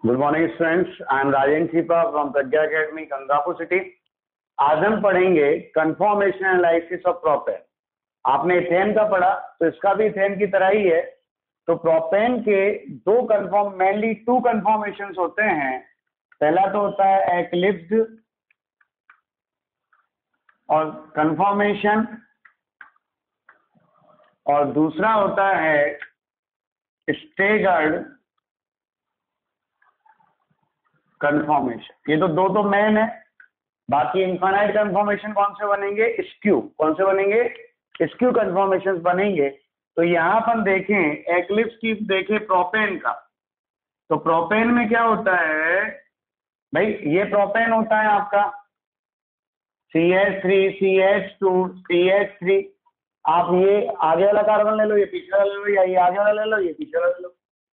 Good morning students, I am Rajendra Chhipa from Pragya academy Gangapur city. आज हम पढ़ेंगे कंफॉर्मेशन एनालिसिस ऑफ प्रोपेन। आपने इथेन का पढ़ा तो इसका भी इथेन की तरह ही है। तो प्रोपेन के मेनली टू कंफॉर्मेशंस होते हैं। पहला तो होता है एक्लिप्स्ड और कंफॉर्मेशन, और दूसरा होता है स्टेगर्ड कंफॉर्मेशन। ये तो दो मेन है। बाकी इनफाइनाइट कंफॉर्मेशन कौन से बनेंगे? स्क्यू। कौन से बनेंगे? स्क्यू कंफॉर्मेशन बनेंगे। तो यहाँ पर देखें एक्लिप्स की, देखें प्रोपेन का। तो प्रोपेन में क्या होता है भाई? ये प्रोपेन होता है आपका CH3 CH2 CH3। आप ये आगे वाला कार्बन ले लो, ये पीछे वाला ले लो, या ये आगे वाला ले लो, ये पीछे वाला ले लो।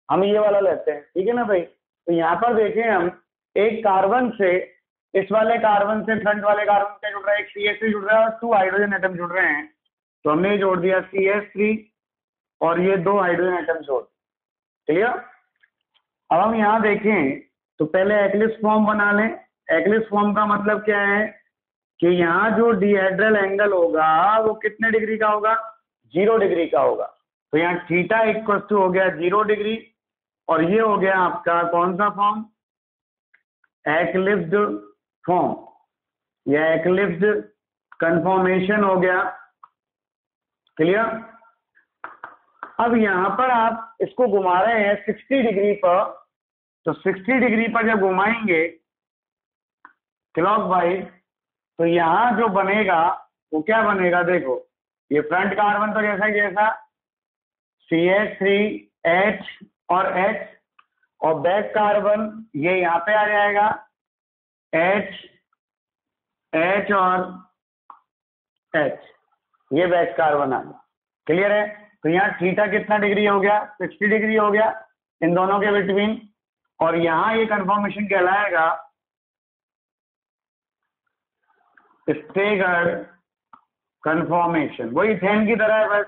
हम ये वाला लेते हैं, ठीक है ना भाई। तो यहाँ पर देखें हम एक कार्बन से, इस वाले कार्बन से फ्रंट वाले कार्बन से जुड़ रहा है, एक CH3 जुड़ रहा है और 2 हाइड्रोजन एटम जुड़ रहे हैं। तो हमने जोड़ दिया CH3 और ये 2 हाइड्रोजन एटम जोड़। क्लियर? अब हम यहाँ देखें तो पहले एक्लिप्स फॉर्म बना लें। एक्लिप्स फॉर्म का मतलब क्या है कि यहाँ जो डिहेड्रल एंगल होगा वो कितने डिग्री का होगा? 0 डिग्री का होगा। तो यहाँ थीटा इक्वल टू हो गया 0 डिग्री, और ये हो गया आपका कौन सा फॉर्म? एक्लिप्स्ड फॉर्म या एक्लिप्स्ड कंफॉर्मेशन हो गया। क्लियर? अब यहां पर आप इसको घुमा रहे हैं 60 डिग्री पर। तो 60 डिग्री पर जब घुमाएंगे क्लॉकवाइज, तो यहां जो बनेगा वो क्या बनेगा? देखो, ये फ्रंट कार्बन तो जैसा जैसा CH3H और H, और बैक कार्बन ये यहाँ पे आ जाएगा H H और H, ये बैक कार्बन आ गया। क्लियर है? तो यहाँ थीटा कितना डिग्री हो गया? 60 डिग्री हो गया इन दोनों के बिटवीन। और यहाँ ये कंफॉर्मेशन कहलाएगा स्टेगर्ड कंफॉर्मेशन। वही इथेन की तरह है, बस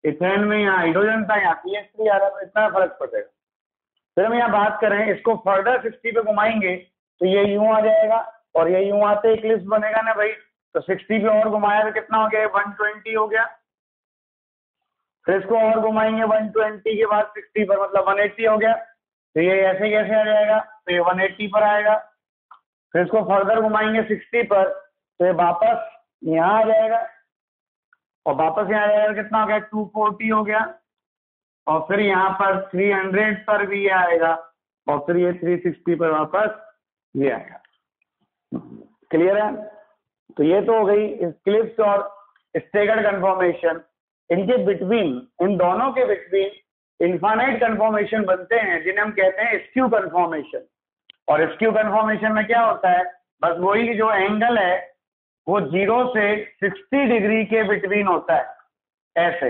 इथेन में यहाँ हाइड्रोजन था, यहाँ CH3 आ रहा था, इतना फर्क पड़ेगा। फिर हम यहाँ बात करें, इसको फर्दर 60 पे घुमाएंगे तो ये यूं आ जाएगा, और ये यूं आते इक्लिप्स बनेगा ना भाई। तो 60 पे और घुमाया तो कितना हो गया? 120 हो गया। फिर इसको और घुमाएंगे 120 के बाद 60 पर, मतलब 180 हो गया। तो ये ऐसे कैसे आ जाएगा? तो ये 180 पर आएगा। फिर इसको फर्दर घुमाएंगे 60 पर, तो ये वापस यहाँ आ जाएगा, और वापस यहाँ आ जाएगा। कितना हो गया? 240 हो गया। और फिर यहाँ पर 300 पर भी ये आएगा, और फिर ये 360 पर वापस ये आएगा। क्लियर है? तो ये तो हो गई क्लिप्स और स्टेगर्ड कंफॉर्मेशन। इनके बिटवीन, इन दोनों के बिटवीन इनफाइनाइट कंफॉर्मेशन बनते हैं, जिन्हें हम कहते हैं स्क्यू कंफॉर्मेशन। और स्क्यू कंफॉर्मेशन में क्या होता है? बस वही जो एंगल है वो 0 से 60 डिग्री के बिटवीन होता है। ऐसे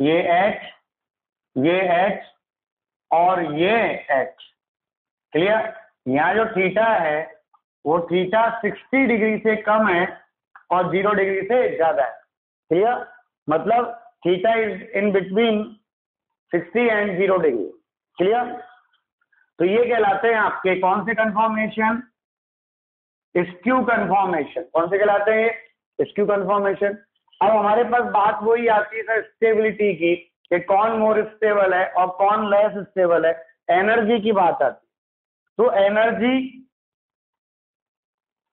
ये H, ये H और ये H। क्लियर? यहाँ जो थीटा है वो थीटा 60 डिग्री से कम है और 0 डिग्री से ज्यादा है। क्लियर? मतलब theta is in between 60 and 0 degree. Clear? तो ये कहलाते हैं आपके कौन से कंफॉर्मेशन? Skew conformation. कौन से कहलाते हैं? Skew conformation. अब हमारे पास बात वही आती है स्टेबिलिटी की कि कौन मोर स्टेबल है और कौन लेस स्टेबल है। एनर्जी की बात आती। तो एनर्जी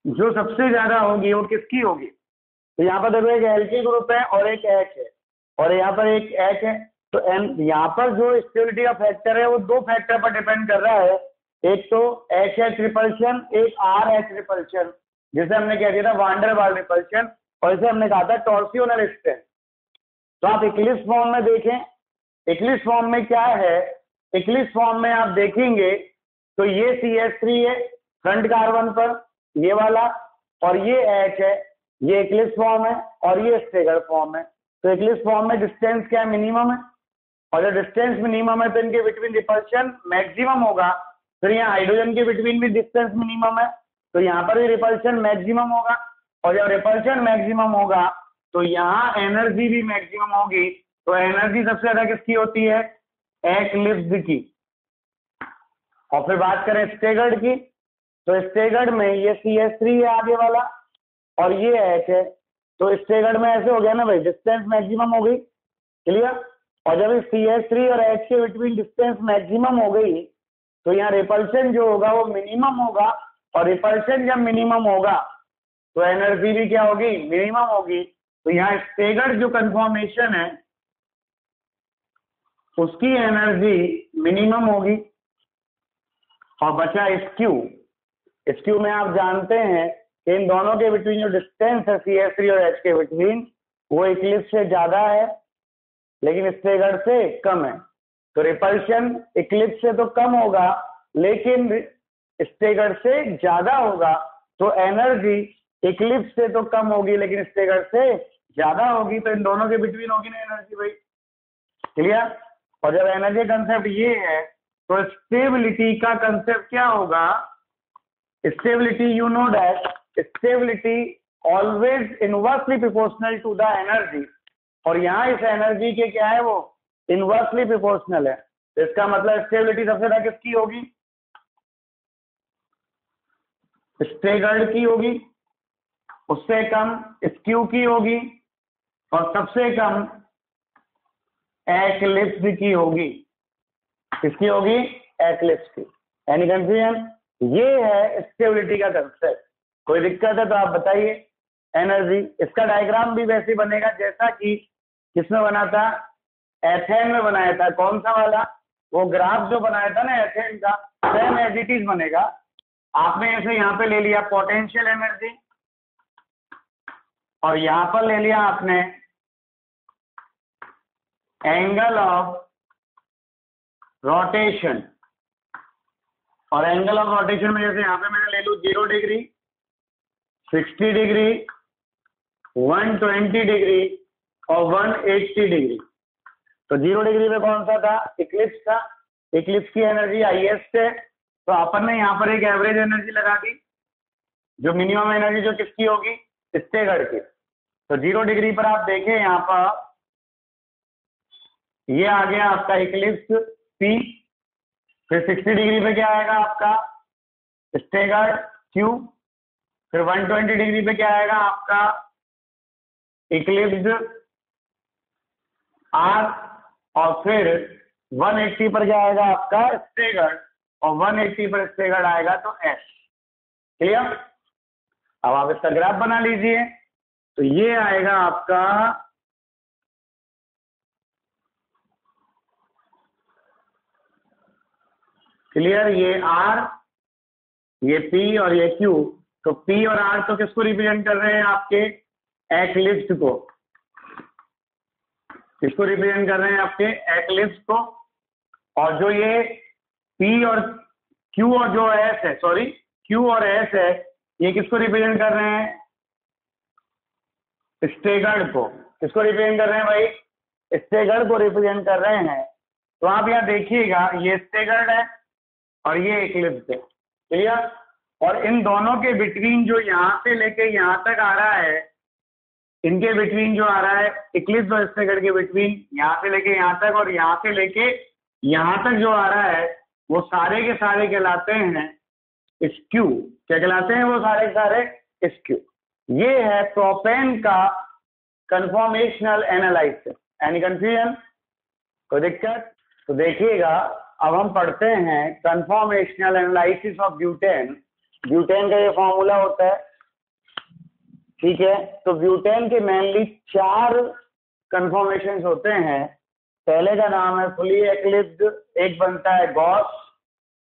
जो सबसे ज्यादा होगी वो किसकी होगी? तो यहाँ पर देखो एक एल्की ग्रुप है और एक H है, और यहाँ पर एक H है। तो यहाँ पर जो स्टेबिलिटी का फैक्टर है वो 2 फैक्टर पर डिपेंड कर रहा है। एक तो HH रिपल्शन, एक RH रिपल्शन, जिसे हमने कह दिया था वान डेर वाल्स रिपल्शन, और इसे हमने कहा था टॉर्सियोनल स्ट्रेन। तो आप इक्लिप्स फॉर्म में देखें, इक्लिप्स फॉर्म में क्या है? इक्लिप्स फॉर्म में आप देखेंगे तो ये CH3 है फ्रंट कार्बन पर, ये वाला, और ये H है, ये इक्लिप्स फॉर्म है, और ये स्टेगर्ड फॉर्म है। तो इक्लिप्स फॉर्म में डिस्टेंस क्या है? मिनिमम है, और जब डिस्टेंस मिनिमम है तो इनके बिटवीन रिपल्शन मैक्सिमम होगा। फिर यहाँ हाइड्रोजन के बिटवीन भी डिस्टेंस मिनिमम है, तो यहाँ पर भी रिपल्शन मैक्सिमम होगा, और जब रिपल्शन मैक्सिमम होगा तो यहाँ एनर्जी भी मैक्सिमम होगी। तो एनर्जी सबसे ज्यादा किसकी होती है? एक्लिप्स्ड की। और फिर बात करें स्टेगर्ड की, तो स्टेगर्ड में ये CH3 है आगे वाला और ये H है, तो स्टेगर्ड में ऐसे हो गया ना भाई, डिस्टेंस मैक्सिमम हो गई, क्लियर। और जब इस CH3 और H के बिटवीन डिस्टेंस मैक्सिमम हो गई तो यहाँ रिपल्शन जो होगा वो मिनिमम होगा, और रिपल्शन जब मिनिमम होगा तो एनर्जी भी क्या होगी, मिनिमम होगी। तो यहाँ स्टेगर्ड जो कंफर्मेशन है उसकी एनर्जी मिनिमम होगी। और बचा स्क्यू में आप जानते हैं कि इन दोनों के बिटवीन जो डिस्टेंस है CH3 और H के बिटवीन वो इक्लिप्स से ज्यादा है लेकिन स्टेगर्ड से कम है। तो रिपल्शन इक्लिप्स से तो कम होगा लेकिन स्टेगर्ड से ज्यादा होगा, तो एनर्जी इक्लिप्स से तो कम होगी लेकिन स्टेगर्ड से ज्यादा होगी। तो इन दोनों के बिटवीन होगी ना एनर्जी भाई, क्लियर। और जब एनर्जी कंसेप्ट ये है तो स्टेबिलिटी का कंसेप्ट क्या होगा, stability you know that stability always inversely proportional to the energy, और यहाँ इस एनर्जी के क्या है, वो इनवर्सली प्रोपोर्शनल है। तो इसका मतलब स्टेबिलिटी सबसे ज्यादा किसकी होगी, स्टेगर्ड की होगी, उससे कम स्क्यू की होगी, और सबसे कम एक्लिप्स की होगी। किसकी होगी, एक्लिप्स की। Any confusion? ये है स्टेबिलिटी का कंसेप्ट। कोई दिक्कत है तो आप बताइए। एनर्जी, इसका डायग्राम भी वैसे बनेगा जैसा कि किसमें बना था, एथेन में बनाया था। कौन सा वाला, वो ग्राफ जो बनाया था ना एथेन का, सेम एज इट इज बनेगा। आपने ऐसे यहाँ पे ले लिया पोटेंशियल एनर्जी और यहाँ पर ले लिया आपने एंगल ऑफ रोटेशन, और एंगल ऑफ रोटेशन में जैसे यहाँ पे मैंने ले लूँ 0 डिग्री, 60 डिग्री, 120 डिग्री और 180 डिग्री। तो 0 डिग्री में कौन सा था, इक्लिप्स था। इक्लिप्स की एनर्जी हाईएस्ट है, तो अपन ने यहाँ पर एक एवरेज एनर्जी लगा दी, जो मिनिमम एनर्जी जो किसकी होगी, स्टेगर्ड की। तो 0 डिग्री पर आप देखें यहाँ पर ये आ गया आपका इक्लिप्स P, फिर 60 डिग्री पे क्या आएगा आपका स्टेगर्ड Q, फिर 120 डिग्री पे क्या आएगा आपका इक्लिप्स R, और फिर 180 पर क्या आएगा आपका स्टेगर्ड, और 180 पर स्टेगर्ड आएगा तो S। क्लियर? अब आप इसका ग्राफ बना लीजिए। तो ये आएगा आपका क्लियर, ये R, ये P और ये Q। तो P और R तो किसको रिप्रेजेंट कर रहे हैं, आपके एक्लिप्स को। किसको रिप्रेजेंट कर रहे हैं, आपके एक्लिप्स को। और जो ये P और Q और जो S है, सॉरी Q और S है, ये किसको रिप्रेजेंट कर रहे हैं, स्टेगर्ड को। किसको रिप्रेजेंट कर रहे हैं भाई, स्टेगर्ड को रिप्रेजेंट कर रहे हैं। तो आप यहाँ देखिएगा ये स्टेगर्ड है और ये इक्लिप्स है, क्लियर। और इन दोनों के बिटवीन जो यहाँ से लेके यहाँ तक आ रहा है, इनके बिटवीन जो आ रहा है इक्लिप्स और स्टेगर्ड के बिटवीन, यहाँ से लेके यहाँ तक और यहाँ से लेके यहाँ तक जो आ रहा है, वो सारे के सारे कहलाते हैं स्क्यू। क्या कहलाते हैं वो सारे के सारे, स्क्यू। ये है प्रोपेन का कन्फॉर्मेशनल एनालिसिस। एनी कंफ्यूजन, कोई दिक्कत? तो देखिएगा अब हम पढ़ते हैं conformational analysis of butane. Butane का ये फॉर्मूला होता है, ठीक है। तो ब्यूटेन के मेनली 4 कन्फॉर्मेशंस होते हैं। पहले का नाम है फुली एक्लिप्स्ड, एक बनता है गॉस,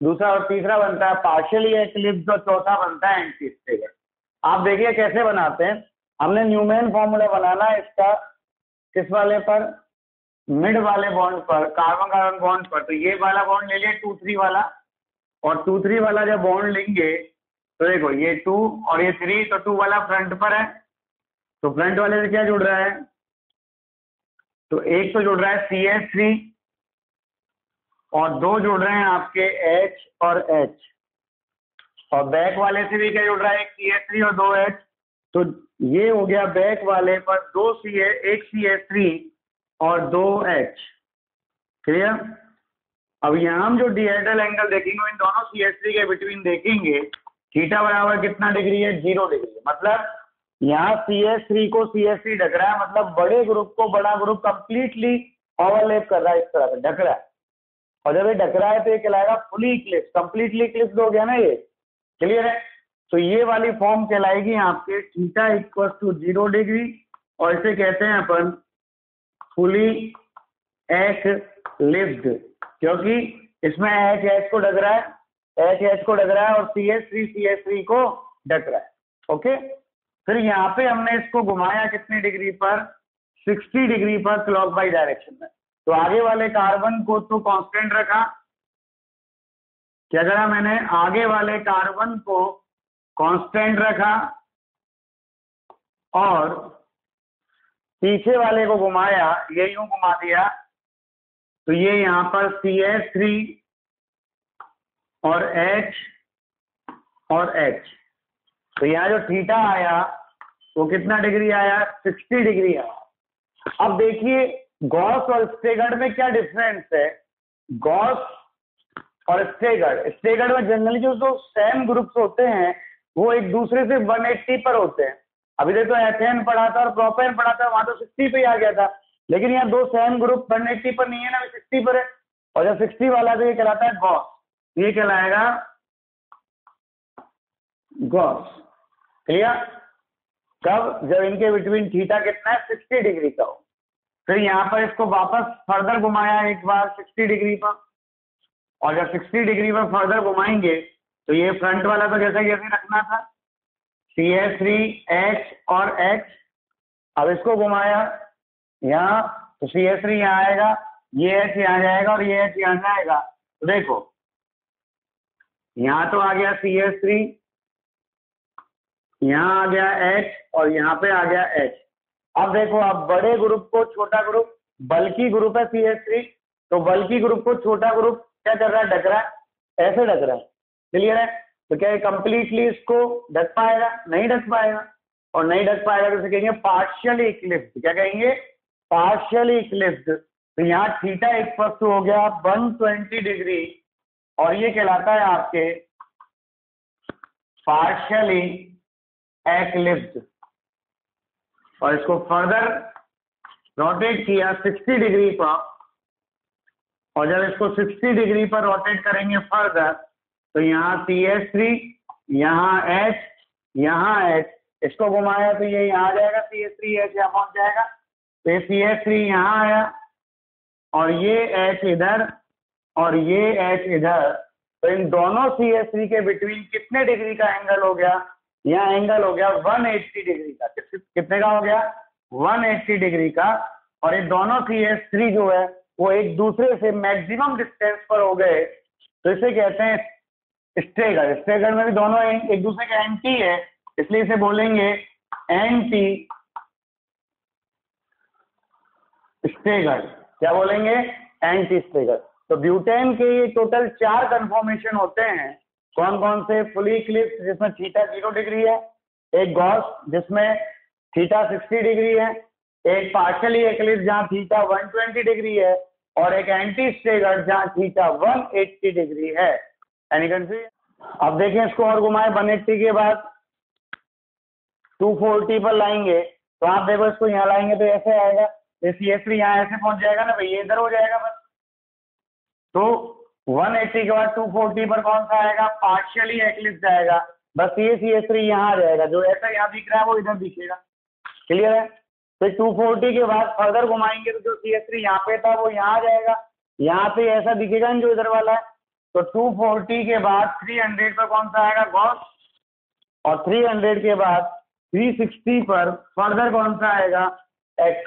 दूसरा और तीसरा बनता है पार्शियली एक्लिप्स्ड, और चौथा बनता है एंटी स्टेगर्ड। आप देखिए कैसे बनाते हैं। हमने न्यूमैन फॉर्मूला बनाना है इसका, किस वाले पर, मिड वाले बॉन्ड पर, कार्बन कार्बन बॉन्ड पर। तो ये वाला बॉन्ड ले लिया 2-3 वाला, और 2-3 वाला जब बॉन्ड लेंगे तो देखो ये 2 और ये 3, तो 2 वाला फ्रंट पर है, तो फ्रंट वाले से क्या जुड़ रहा है, तो एक तो जुड़ रहा है CH3 और 2 जुड़ रहे हैं आपके H और H, और बैक वाले से भी क्या जुड़ रहा है, एक CH3 और 2 H। तो ये हो गया बैक वाले पर 2 एक CH3 और 2 H, क्लियर। अब यहाँ हम जो डिहेड्रल एंगल देखेंगे इन दोनों CH3 के बिटवीन देखेंगे, थीटा बराबर कितना डिग्री है, 0 डिग्री। मतलब यहाँ CH3 को CH3 ढक रहा है, मतलब बड़े ग्रुप को बड़ा ग्रुप कंप्लीटली ओवरलैप कर रहा है, इस तरह से ढक रहा है। और जब ये ढक रहा है तो ये कहलाएगा फुली इक्लिप्स, कंप्लीटली इक्लिप्स हो गया ना, ये क्लियर है। तो ये वाली फॉर्म कहलाएगी आपके थीटा इक्वल टू 0 डिग्री, और इसे कहते हैं अपन फुली एक्लिप्स्ड, क्योंकि इसमें H को ढक रहा है, H को ढक रहा है और CH3 को ढक रहा है। ओके, फिर यहाँ पे हमने इसको घुमाया कितने डिग्री पर, 60 डिग्री पर क्लॉकवाइज डायरेक्शन में। तो आगे वाले कार्बन को तो कांस्टेंट रखा, क्या करा मैंने, आगे वाले कार्बन को कांस्टेंट रखा और पीछे वाले को घुमाया, ये यूं घुमा दिया, तो ये यहाँ पर CH3 और H और H, तो यहाँ जो थीटा आया वो कितना डिग्री आया, 60 डिग्री आया। अब देखिए गॉस और स्टेगर्ड में क्या डिफरेंस है। गॉस और स्टेगर्ड में जनरली जो सेम ग्रुप्स होते हैं वो एक दूसरे से 180 पर होते हैं। अभी देखो एथेन पढ़ा था और प्रोपेन पढ़ा था, वहां तो 60 पे ही आ गया था, लेकिन यहाँ दो सेम ग्रुप 180 पर नहीं है ना, 60 पर है। और जब 60 वाला तो ये कहलाता है गॉस, ये कहलाएगा गॉस। क्लियर? कब? जब इनके बिटवीन थीटा कितना है, 60 डिग्री का हो। फिर यहाँ पर इसको वापस फर्दर घुमाया एक बार 60 डिग्री पर, और जब 60 डिग्री पर फर्दर घुमाएंगे तो ये फ्रंट वाला तो जैसा जैसे रखना था, CH3H और H। अब इसको घुमाया यहाँ, तो CH3 यहाँ आएगा, ये H यहाँ जाएगा और ये H यहाँ जाएगा। तो देखो यहाँ तो आ गया CH3, यहाँ आ गया H और यहाँ पे आ गया H। अब देखो, अब बड़े ग्रुप को छोटा ग्रुप, बल्कि ग्रुप है CH3, तो बल्कि ग्रुप को छोटा ग्रुप क्या कर रहा है, ढक रहा है, ऐसे ढक रहा है। क्लियर है? तो क्या कंप्लीटली इसको ढक पाएगा? नहीं ढक पाएगा, और नहीं ढक पाएगा तो कहेंगे पार्शियली इक्लिप्स्ड। क्या कहेंगे? Partially eclipsed. तो यहाँ थीटा इक्वल टू हो गया 120 डिग्री, और ये कहलाता है आपके पार्शियली एक्लिप्स्ड। और इसको फर्दर रोटेट किया 60 डिग्री पर, और जब इसको 60 डिग्री पर रोटेट करेंगे फर्दर, तो यहाँ CH3, यहाँ H, यहाँ H, इसको घुमाया तो ये यहाँ आ जाएगा, CH3H यहाँ पहुंच जाएगा। तो ये CH3 यहाँ आया और ये H इधर और ये H इधर, तो इन दोनों CH3 के बिटवीन कितने डिग्री का एंगल हो गया? यहाँ एंगल हो गया 180 डिग्री का। कितने का हो गया? 180 डिग्री का। और ये दोनों CH3 जो है वो एक दूसरे से मैक्सिमम डिस्टेंस पर हो गए, तो इसे कहते हैं स्टेगर्ड। स्टेगर्ड में भी दोनों एक दूसरे के एंटी है, इसलिए इसे बोलेंगे एंटी स्टेगर्ड। क्या बोलेंगे? Anti staggered. तो ब्यूटेन के ये टोटल 4 कन्फॉर्मेशन होते हैं। कौन कौन से? फुली इक्लिप्स जिसमें थीटा 0 डिग्री है, एक गॉस जिसमें थीटा 60 डिग्री है, एक पार्शियली इक्लिप्स जहाँ थीटा 120 डिग्री है, और एक एंटी स्टेगर्ड जहाँ थीटा 180 डिग्री है। Any confusion? अब देखें, इसको और घुमाए 180 के बाद 240 पर लाएंगे, तो आप देखो इसको यहाँ लाएंगे तो ऐसे आएगा, CH3 यहाँ ऐसे पहुंच जाएगा ना भाई, ये इधर हो जाएगा बस। तो 180 के बाद 240 पर कौन सा आएगा? पार्शियली एक्लिप्स आएगा, बस ये CH3 यहाँ आ जाएगा, जो ऐसा यहाँ दिख रहा है वो इधर दिखेगा। क्लियर है? फिर 240 के बाद फर्दर घुमाएंगे तो जो CH3 यहाँ पे था वो यहाँ आ जाएगा, यहाँ पे ऐसा दिखेगा जो इधर वाला है। तो 240 के बाद 300 पर कौन सा आएगा? गॉस, और 300 के बाद 360 पर फर्दर कौन सा आएगा?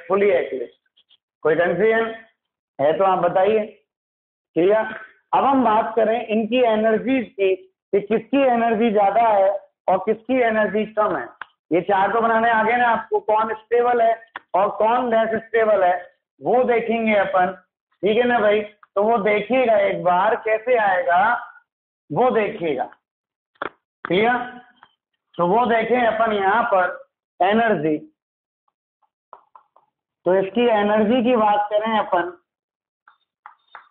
Fully eclipse. कोई कंफ्यूजन है तो आप बताइए। क्लियर? अब हम बात करें इनकी एनर्जी की, कि किसकी एनर्जी ज्यादा है और किसकी एनर्जी कम है। ये चार्ट तो बनाने आगे ना आपको, कौन स्टेबल है और कौन लेस स्टेबल है वो देखेंगे अपन। ठीक है ना भाई? तो वो देखिएगा एक बार, कैसे आएगा वो देखिएगा। क्लियर? तो वो देखें अपन यहाँ पर एनर्जी। तो इसकी एनर्जी की बात करें अपन,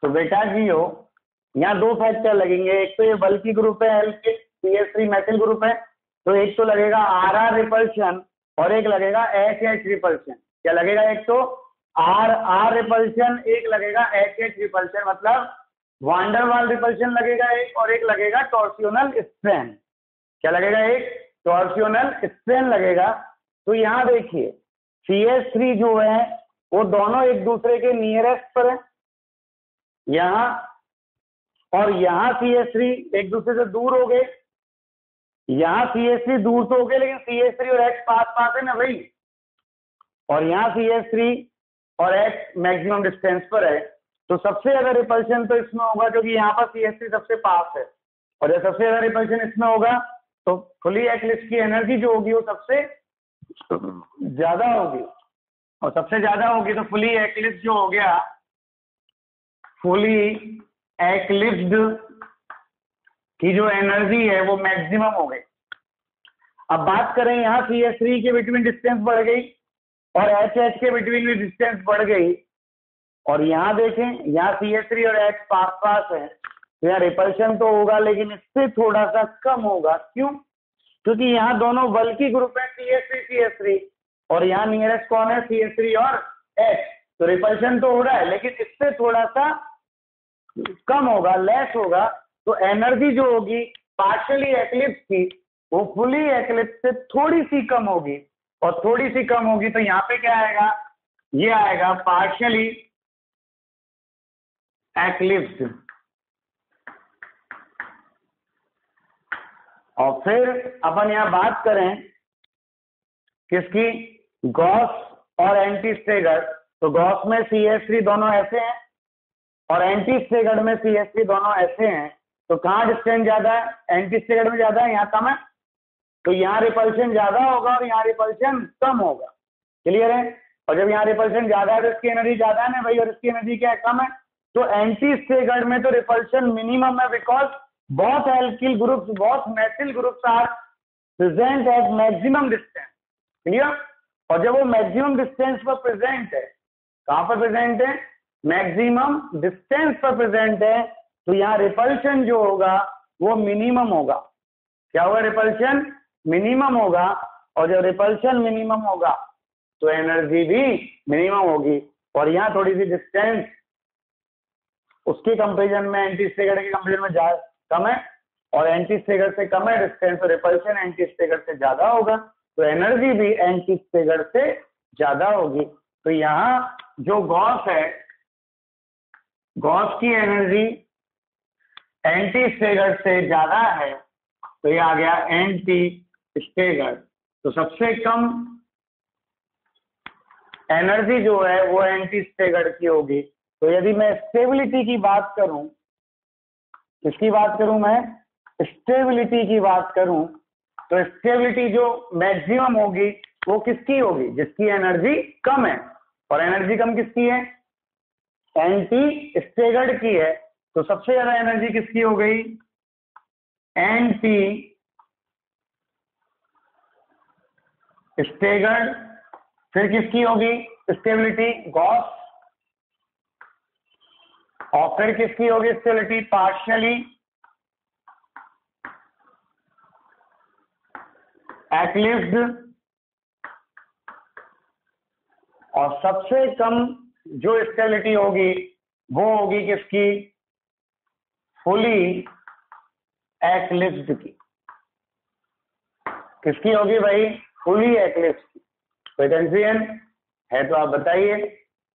तो बेटा जी हो यहाँ दो फैक्टर लगेंगे, एक तो ये बल्कि ग्रुप है एल्किल, CH3 मेथिल ग्रुप है, तो एक तो लगेगा RR रिपल्शन और एक लगेगा HH रिपल्शन। क्या लगेगा? एक तो RR रिपल्शन, एक लगेगा HH रिपल्शन, मतलब वांडर वाल रिपल्शन लगेगा एक, और एक लगेगा टॉर्सियोनल स्ट्रेन। क्या लगेगा? एक टॉर्सियोनल स्ट्रेन लगेगा। तो यहाँ देखिए CH3 जो है वो दोनों एक दूसरे के नियरेस्ट पर है, यहाँ और यहाँ CH3 एक दूसरे से दूर हो गए। यहाँ CH3 दूर तो हो गए, लेकिन CH3 और H पास पास है ना भाई, और यहाँ CH3 और H मैक्सिमम डिस्टेंस पर है। तो सबसे ज्यादा रिपल्शन तो इसमें होगा क्योंकि यहाँ पर CH3 सबसे पास है, और जब सबसे ज्यादा रिपल्शन इसमें होगा तो फुली एक्लिप्स की एनर्जी जो होगी वो सबसे ज्यादा होगी, और सबसे ज्यादा होगी तो फुली एक्लिप्स जो हो गया, फुली एक्लिप्स्ड की जो एनर्जी है वो मैक्सिमम हो गई। अब बात करें यहाँ CH3 के बिटवीन डिस्टेंस बढ़ गई और HH के बिटवीन भी डिस्टेंस बढ़ गई, और यहाँ देखें यहाँ CH3 और H पास पास है, तो यहाँ रिपल्शन तो होगा लेकिन इससे थोड़ा सा कम होगा। क्यों? क्योंकि यहाँ दोनों बल्कि ग्रुप है CH3 और यहाँ नियरेस्ट कौन है? CH3 और H। तो रिपल्शन तो हो रहा है लेकिन इससे थोड़ा सा कम होगा, लेस होगा। तो एनर्जी जो होगी पार्शियली एक्लिप्स की वो फुली एक्लिप्स से थोड़ी सी कम होगी, और थोड़ी सी कम होगी तो यहाँ पे क्या आएगा? ये आएगा पार्शियली एक्लिप्स। और फिर अपन यहाँ बात करें किसकी? गॉस और एंटी स्टेगर। तो गॉस में CH3 दोनों ऐसे हैं और एंटी स्टेगर में CH3 दोनों ऐसे हैं, तो कहाँ डिस्टेंस ज्यादा है? एंटी स्टेगर में ज्यादा है, यहाँ कम है, तो यहाँ रिपल्शन ज्यादा होगा और यहाँ रिपल्शन कम होगा। क्लियर है? और जब यहाँ रिपल्शन ज्यादा है तो इसकी एनर्जी ज्यादा है ना भाई, और इसकी एनर्जी क्या है? कम है। तो एंटी स्टेगर में तो रिपल्शन मिनिमम है, because both alkyl groups, both methyl groups are present at maximum distance। Clear? और जब वो मैक्सिमम डिस्टेंस पर प्रेजेंट है, कहां पर प्रेजेंट है? मैक्सिमम डिस्टेंस पर प्रेजेंट है, तो यहाँ रिपल्शन जो होगा वो मिनिमम होगा। क्या होगा? रिपल्शन मिनिमम होगा, और जब रिपल्शन मिनिमम होगा तो एनर्जी भी मिनिमम होगी। और यहाँ थोड़ी सी डिस्टेंस उसके कंपेरिजन में एंटी स्टेगर के कंपेरिजन में ज्यादा कम है, और एंटी स्टेगर से कम है डिस्टेंस, तो रिपल्शन एंटी स्टेगर से ज्यादा होगा, तो एनर्जी भी एंटी स्टेगर से ज्यादा होगी। तो यहाँ जो गॉस है, गॉस की एनर्जी एंटी स्टेगर से ज्यादा है, तो ये आ गया एंटी स्टेगर। तो सबसे कम एनर्जी जो है वो एंटी स्टेगर की होगी। तो यदि मैं स्टेबिलिटी की बात करूं, किसकी बात करूं? मैं स्टेबिलिटी की बात करूं, तो स्टेबिलिटी जो मैक्सिमम होगी वो किसकी होगी? जिसकी एनर्जी कम है, और एनर्जी कम किसकी है? एंटी स्टेगर्ड की है। तो सबसे ज्यादा एनर्जी किसकी हो गई? Anti staggered. फिर किसकी होगी स्टेबिलिटी? गॉस। और फिर किसकी होगी स्टेबिलिटी? पार्शियली एक्लिप्स्ड। और सबसे कम जो स्टेबिलिटी होगी वो होगी किसकी? फुली एक्लिप्स्ड की। किसकी होगी भाई? फुली एक्लिप्स्ड की। कोई कंफ्यूजन है तो आप बताइए।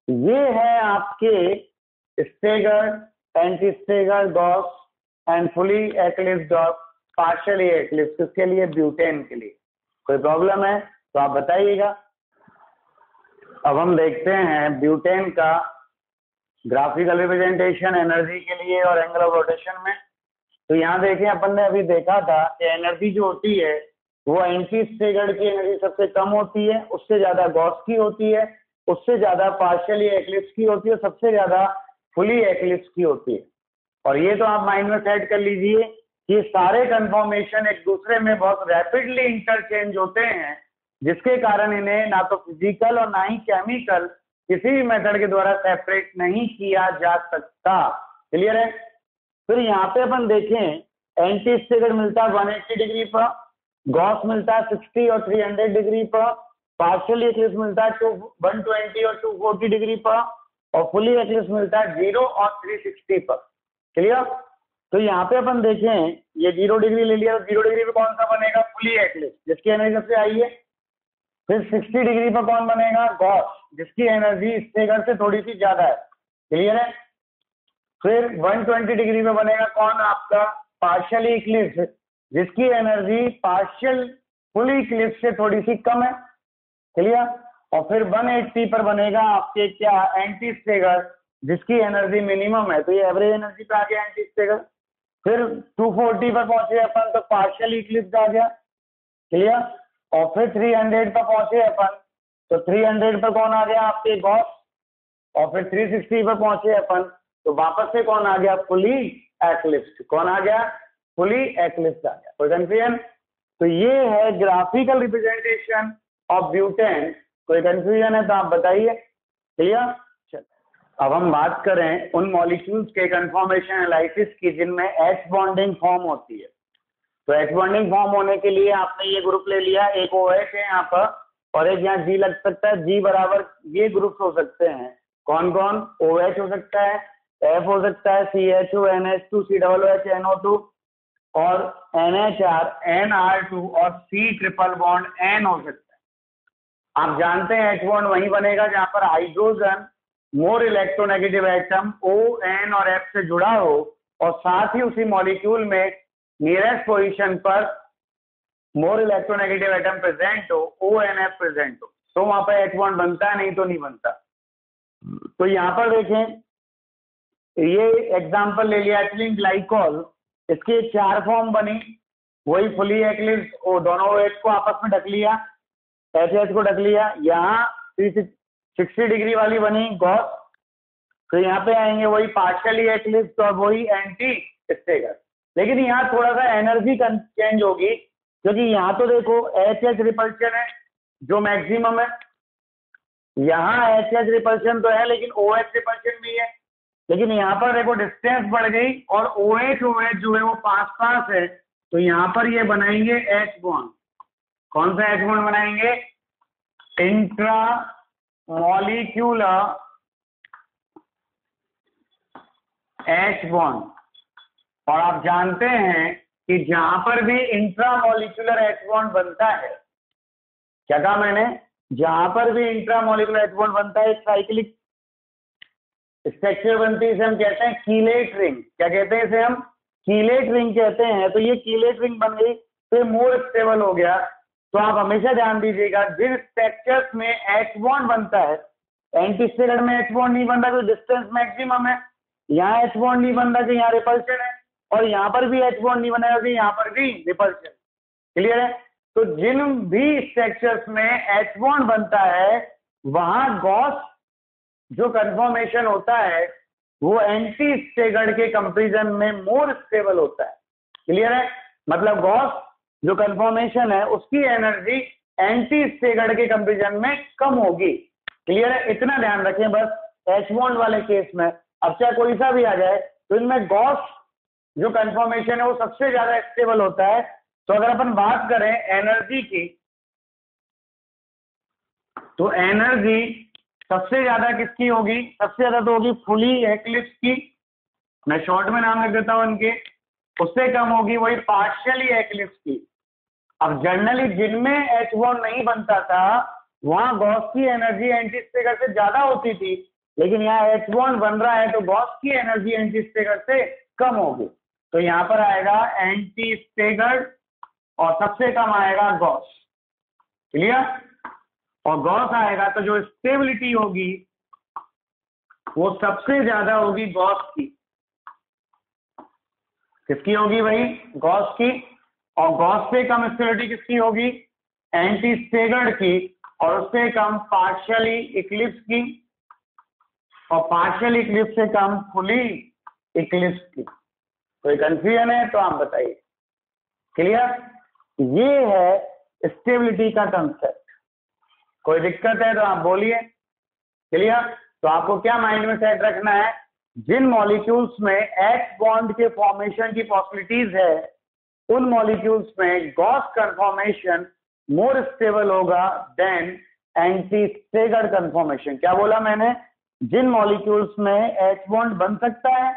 ये है आपके stagger, anti stagger, gauche and fully eclipsed और पार्शियली एक्लिप्स्ड। किसके लिए? ब्यूटेन के लिए। कोई प्रॉब्लम है तो आप बताइएगा। अब हम देखते हैं ब्यूटेन का ग्राफिकल रिप्रेजेंटेशन एनर्जी के लिए और एंगल ऑफ रोटेशन में। तो यहाँ देखें, अपन ने अभी देखा था कि एनर्जी जो होती है वो एंटी स्टेगर्ड की एनर्जी सबसे कम होती है, उससे ज्यादा गॉस की होती है, उससे ज्यादा पार्शियली एक्लिप्स की होती है, सबसे ज्यादा फुली एक्लिप्स की होती है। और ये तो आप माइंड में सेट कर लीजिए कि सारे कन्फॉर्मेशन एक दूसरे में बहुत रैपिडली इंटरचेंज होते हैं, जिसके कारण इन्हें ना तो फिजिकल और ना ही केमिकल किसी भी मेथड के द्वारा सेपरेट नहीं किया जा सकता। क्लियर है? फिर यहाँ पे अपन देखें एंटी स्टेगर्ड मिलता है 180 डिग्री पर, गॉस मिलता है 60 और 300 डिग्री पर, पार्शियली एक्लिप्स मिलता है 120 और 240 डिग्री पर, और फुली एक्लिप्स मिलता है 0 और 360 पर। क्लियर? तो यहाँ पे अपन देखें ये 0 डिग्री ले लिया, तो 0 डिग्री पे कौन सा बनेगा? फुली एक्लिप्स, जिसकी एनर्जी सबसे हाई है। फिर 60 डिग्री पर कौन बनेगा? गॉस, जिसकी एनर्जी स्टेगर्ड से थोड़ी सी ज्यादा है। क्लियर है? फिर 120 डिग्री पे बनेगा कौन? आपका पार्शियली इक्लिप्स, जिसकी एनर्जी पार्शियल फुली इक्लिप्स से थोड़ी सी कम है। क्लियर? और फिर 180 पर बनेगा आपके क्या? एंटी स्टेगर्ड, जिसकी एनर्जी मिनिमम है, तो ये एवरेज एनर्जी पे आ गया एंटी स्टेगर्ड। फिर 240 पर पहुंचे अपन तो पार्शियल इक्लिप्स आ गया। क्लियर? और फिर 300 पर पहुंचे अपन तो 300 पर कौन आ गया? आपके गॉस। और फिर 360 पर पहुंचे अपन तो वापस से कौन आ गया? Fully eclipse. कौन आ गया? फुली एक्लिप्स आ गया। कोई कंफ्यूजन? तो ये है ग्राफिकल रिप्रेजेंटेशन ऑफ ब्यूटेन। कोई कंफ्यूजन है तो आप बताइए। क्लियर? अब हम बात करें उन मॉलिक्यूल्स के कंफर्मेशन एनालिसिस की जिनमें H बॉन्डिंग फॉर्म होती है। तो H बॉन्डिंग फॉर्म होने के लिए आपने ये ग्रुप ले लिया, एक OH है यहाँ पर और एक यहाँ G लग सकता है। G बराबर ये ग्रुप्स हो सकते हैं। कौन कौन? OH हो सकता है, F हो सकता है, CHO, NH2, COOH, NO2 और NHR, NR2 और C ट्रिपल बॉन्ड N हो सकता है। आप जानते हैं H बॉन्ड वहीं बनेगा जहां पर hydrogen more electronegative atom O, N और F से जुड़ा हो और साथ ही उसी मॉलिक्यूल में नियरेस्ट पोजीशन पर मोर इलेक्ट्रोनेगेटिव एटम प्रेजेंट हो, ONF प्रेजेंट हो, तो वहां पर H बॉन्ड बनता है, नहीं तो नहीं बनता। तो यहाँ पर देखें, ये एग्जांपल ले लिया एथिलीन ग्लाइकोल, इसके 4 फॉर्म बनी, वही फुली एक्लिप्स, वो दोनों OH को आपस में ढक लिया, HH को ढक लिया। यहाँ 360 डिग्री वाली बनी गॉस। तो यहाँ पे आएंगे वही पार्शियली एक्लिप्स और वही एंटी स्टेगर्ड। लेकिन यहाँ थोड़ा सा एनर्जी चेंज होगी, क्योंकि यहाँ तो देखो HH रिपल्शन है जो मैक्सिमम है, यहाँ HH रिपल्शन तो है लेकिन OH रिपल्शन भी है। लेकिन यहाँ पर देखो डिस्टेंस बढ़ गई और OH जो है वो पास पास है, तो यहाँ पर ये बनाएंगे H बॉन्ड। कौन सा H बॉन्ड बनाएंगे? Intra molecular H bond. और आप जानते हैं कि जहां पर भी इंट्रामोलिकुलर H बॉन्ड बनता है, क्या कहा मैंने? जहां पर भी इंट्रामोलिकुलर H बॉन्ड बनता है एक साइक्लिक स्ट्रक्चर बनती है, इसे हम कहते हैं कीलेट रिंग। क्या कहते हैं इसे? हम कीलेट रिंग कहते हैं। तो ये कीलेट रिंग बन गई तो मोर स्टेबल हो गया। तो आप हमेशा ध्यान दीजिएगा, जिन स्ट्रक्चर्स में H बॉन्ड बनता है, एंटी स्टेगर्ड में H बॉन्ड नहीं बनता तो डिस्टेंस मैक्सिमम है, यहाँ H बॉन्ड नहीं बनता कि यहाँ रिपल्शन है, और यहाँ पर भी H बॉन्ड नहीं बनेगा कि यहाँ पर भी रिपल्शन। क्लियर है? तो जिन भी स्ट्रक्चर्स में H बॉन्ड बनता है वहां गॉस जो कंफर्मेशन होता है वो एंटी स्टेगर्ड के कंपैरिजन में मोर स्टेबल होता है। क्लियर है? मतलब गॉस जो कंफर्मेशन है उसकी एनर्जी एंटी स्टेगर्ड के कंपैरिजन में कम होगी। क्लियर है? इतना ध्यान रखें बस H बॉन्ड वाले केस में। अब चाहे कोई सा भी आ जाए तो इनमें गॉस जो कंफर्मेशन है वो सबसे ज्यादा स्टेबल होता है। तो अगर अपन बात करें एनर्जी की, तो एनर्जी सबसे ज्यादा किसकी होगी? सबसे ज्यादा तो होगी फुली एक्लिप्स की, मैं शॉर्ट में नाम लिख देता हूं इनके। उससे कम होगी वही पार्शियली एक्लिप्स की। अब जनरली जिनमें H बॉन्ड नहीं बनता था वहां गॉस की एनर्जी एंटी स्टेगर्ड से ज्यादा होती थी, लेकिन यहाँ H बॉन्ड बन रहा है तो गॉस की एनर्जी एंटी स्टेगर्ड से कम होगी। तो यहाँ पर आएगा एंटी स्टेगर्ड और सबसे कम आएगा गॉस। क्लियर? और गॉस आएगा तो जो स्टेबिलिटी होगी वो सबसे ज्यादा होगी गॉस की। किसकी होगी भाई? गॉस की। और गॉस से कम स्टेबिलिटी किसकी होगी? एंटी स्टेगर्ड की। और उससे कम पार्शियली इक्लिप्स की, और पार्शियल इक्लिप्स से कम फुली इक्लिप्स की। कोई कंफ्यूजन है तो आप बताइए। क्लियर? ये है स्टेबिलिटी का कंसेप्ट। कोई दिक्कत है तो आप बोलिए। क्लियर? तो आपको क्या माइंड में सेट रखना है जिन मॉलिक्यूल्स में H बॉन्ड के फॉर्मेशन की पॉसिबिलिटीज है उन मॉलिक्यूल्स में गॉस कन्फॉर्मेशन मोर स्टेबल होगा देन एंटी स्टेगर्ड कन्फॉर्मेशन। क्या बोला मैंने? जिन मॉलिक्यूल्स में H बॉन्ड बन सकता है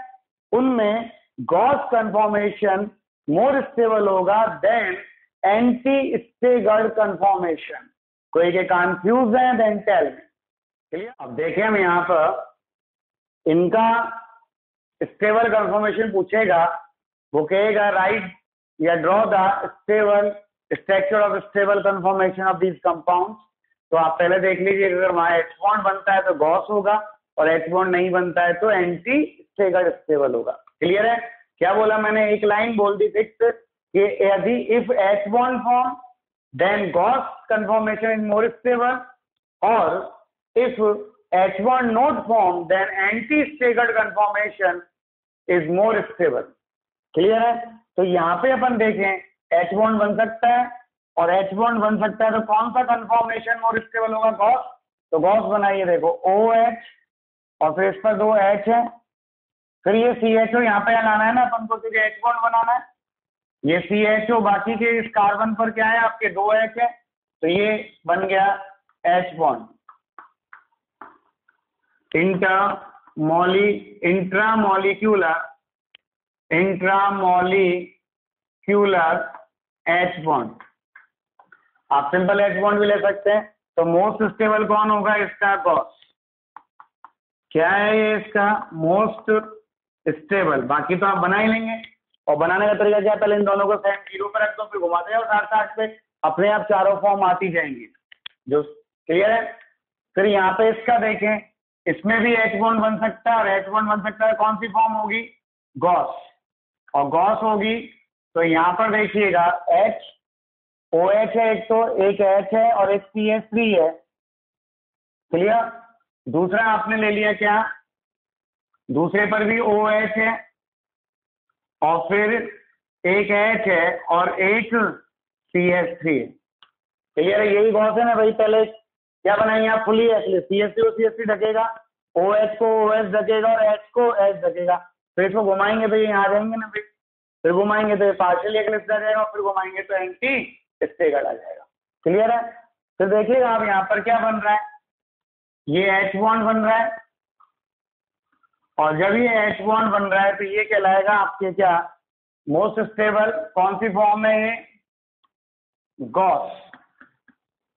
उनमें गॉस कन्फॉर्मेशन मोर स्टेबल होगा देन एंटी स्टेगर्ड कन्फॉर्मेशन। कोई के कंफ्यूज है देन टेल मी। क्लियर? अब देखें हम यहाँ पर इनका स्टेबल कन्फॉर्मेशन पूछेगा, वो कहेगा राइट या draw the stable structure of stable conformation of these compounds. तो आप पहले देख लीजिए, अगर वहां H बॉन्ड बनता है तो गॉस होगा और H बॉन्ड नहीं बनता है तो एंटी स्टेगर्ड स्टेबल होगा। क्लियर है? क्या बोला मैंने? एक लाइन बोल दी फिक्स कि यदि if H bond form then gauche conformation is more stable, और if H bond not formed then anti-staggered conformation is more stable। Clear है? तो यहाँ पे अपन देखें H bond बन सकता है और H bond बन सकता है तो कौन सा कन्फॉर्मेशन मोर स्टेबल होगा? गॉस। तो गॉस बनाइए, देखो OH और फिर इस पर 2 H है, फिर ये CHO यहाँ पे लाना है ना अपन को, क्योंकि H bond बनाना है। ये CHO बाकी के इस कार्बन पर क्या है आपके 2 H है, तो ये बन गया H bond। Intramolecular H bond. आप सिंपल H बॉन्ड भी ले सकते हैं। तो मोस्ट स्टेबल कौन होगा इसका? गॉस। क्या है ये इसका? Most stable. बाकी तो आप बना ही लेंगे, और बनाने का तरीका क्या? पहले इन दोनों को सेम 0 पर रख दो, फिर घुमाते जाओ 60 पे, अपने आप चारों फॉर्म आती जाएंगी। जो क्लियर है? फिर यहाँ पे इसका देखें, इसमें भी H बॉन्ड बन सकता है, और H बॉन्ड बन सकता है कौन सी फॉर्म होगी? गॉस। और गॉस होगी तो यहाँ पर देखिएगा H OH है, एक तो एक H है और एक CH3 है। क्लियर? दूसरा आपने ले लिया क्या? दूसरे पर भी OH है और फिर एक H है और एक CH3 है। क्लियर है? यही गॉस है ना भाई। पहले क्या बनाएंगे आप? फुली एक्लिस, CH3 को CH3 ढकेगा, OH को OH ढकेगा और H को H ढकेगा। फिर इसको घुमाएंगे तो ये यहाँ आ जाएंगे ना भाई, फिर घुमाएंगे तो पार्शियल एक्लिस आ जाएगा, फिर घुमाएंगे तो एंटी स्टेगर्ड आ जाएगा। क्लियर है? फिर देखिएगा आप यहाँ पर क्या बन रहा है, ये H बॉन्ड बन रहा है, और जब ये H बॉन्ड बन रहा है तो ये कहलाएगा आपके क्या? Most stable. कौन सी फॉर्म में ये? गॉस।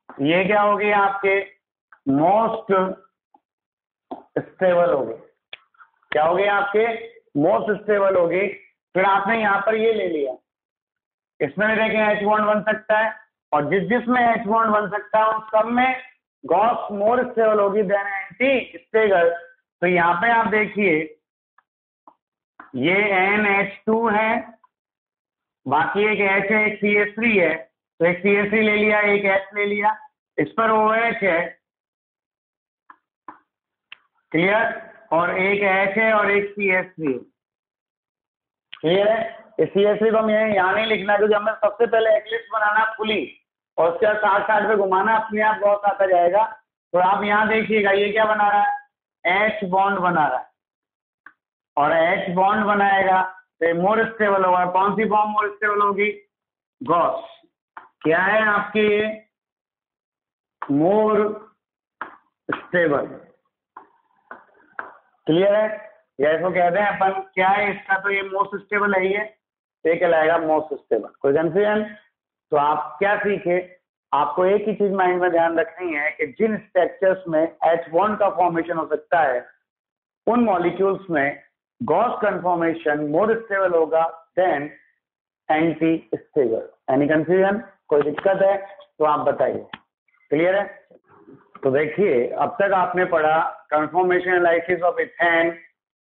ये क्या हो गई आपके? मोस्ट स्टेबल हो गए। क्या हो गए आपके? मोस्ट स्टेबल हो गई। फिर आपने यहाँ पर ये ले लिया, इसमें भी देखें H बॉन्ड बन सकता है, और जिसमें H बॉन्ड बन सकता है उन सब में गॉस मोर स्टेबल होगी देन एंटी स्टेगर्ड। तो यहाँ पे आप देखिए ये NH2 है, बाकी एक H है, एक CH3 है, तो एक CH3 ले लिया, एक H ले लिया, इस पर OH है। क्लियर? और एक H है और एक CH3। क्लियर है? इस CH3 को हमें यहाँ नहीं लिखना, क्योंकि हमें सबसे पहले एक्लिप्स बनाना फुली, और उसके बाद 60 पे घुमाना, अपने आप गॉस आता जाएगा। तो आप यहाँ देखिएगा ये क्या बना रहा है? H बॉन्ड बना रहा है, और H बॉन्ड बनाएगा तो मोर स्टेबल होगा। कौन सी फॉर्म मोर स्टेबल होगी? गॉस। क्या है आपकी? More stable. क्लियर है? या इसको कहते हैं अपन क्या है इसका? तो ये मोस्ट स्टेबल है, ये कहलाएगा मोस्ट स्टेबल। कोई कंफ्यूजन? तो आप क्या सीखे? आपको एक ही चीज माइंड में ध्यान रखनी है कि जिन स्ट्रक्चर्स में H बॉन्ड का फॉर्मेशन हो सकता है उन मॉलिक्यूल्स में गॉस कन्फॉर्मेशन मोर स्टेबल होगा than anti staggered. Any confusion? कोई दिक्कत है तो आप बताइए। क्लियर है? तो देखिए अब तक आपने पढ़ा conformation analysis of ethane,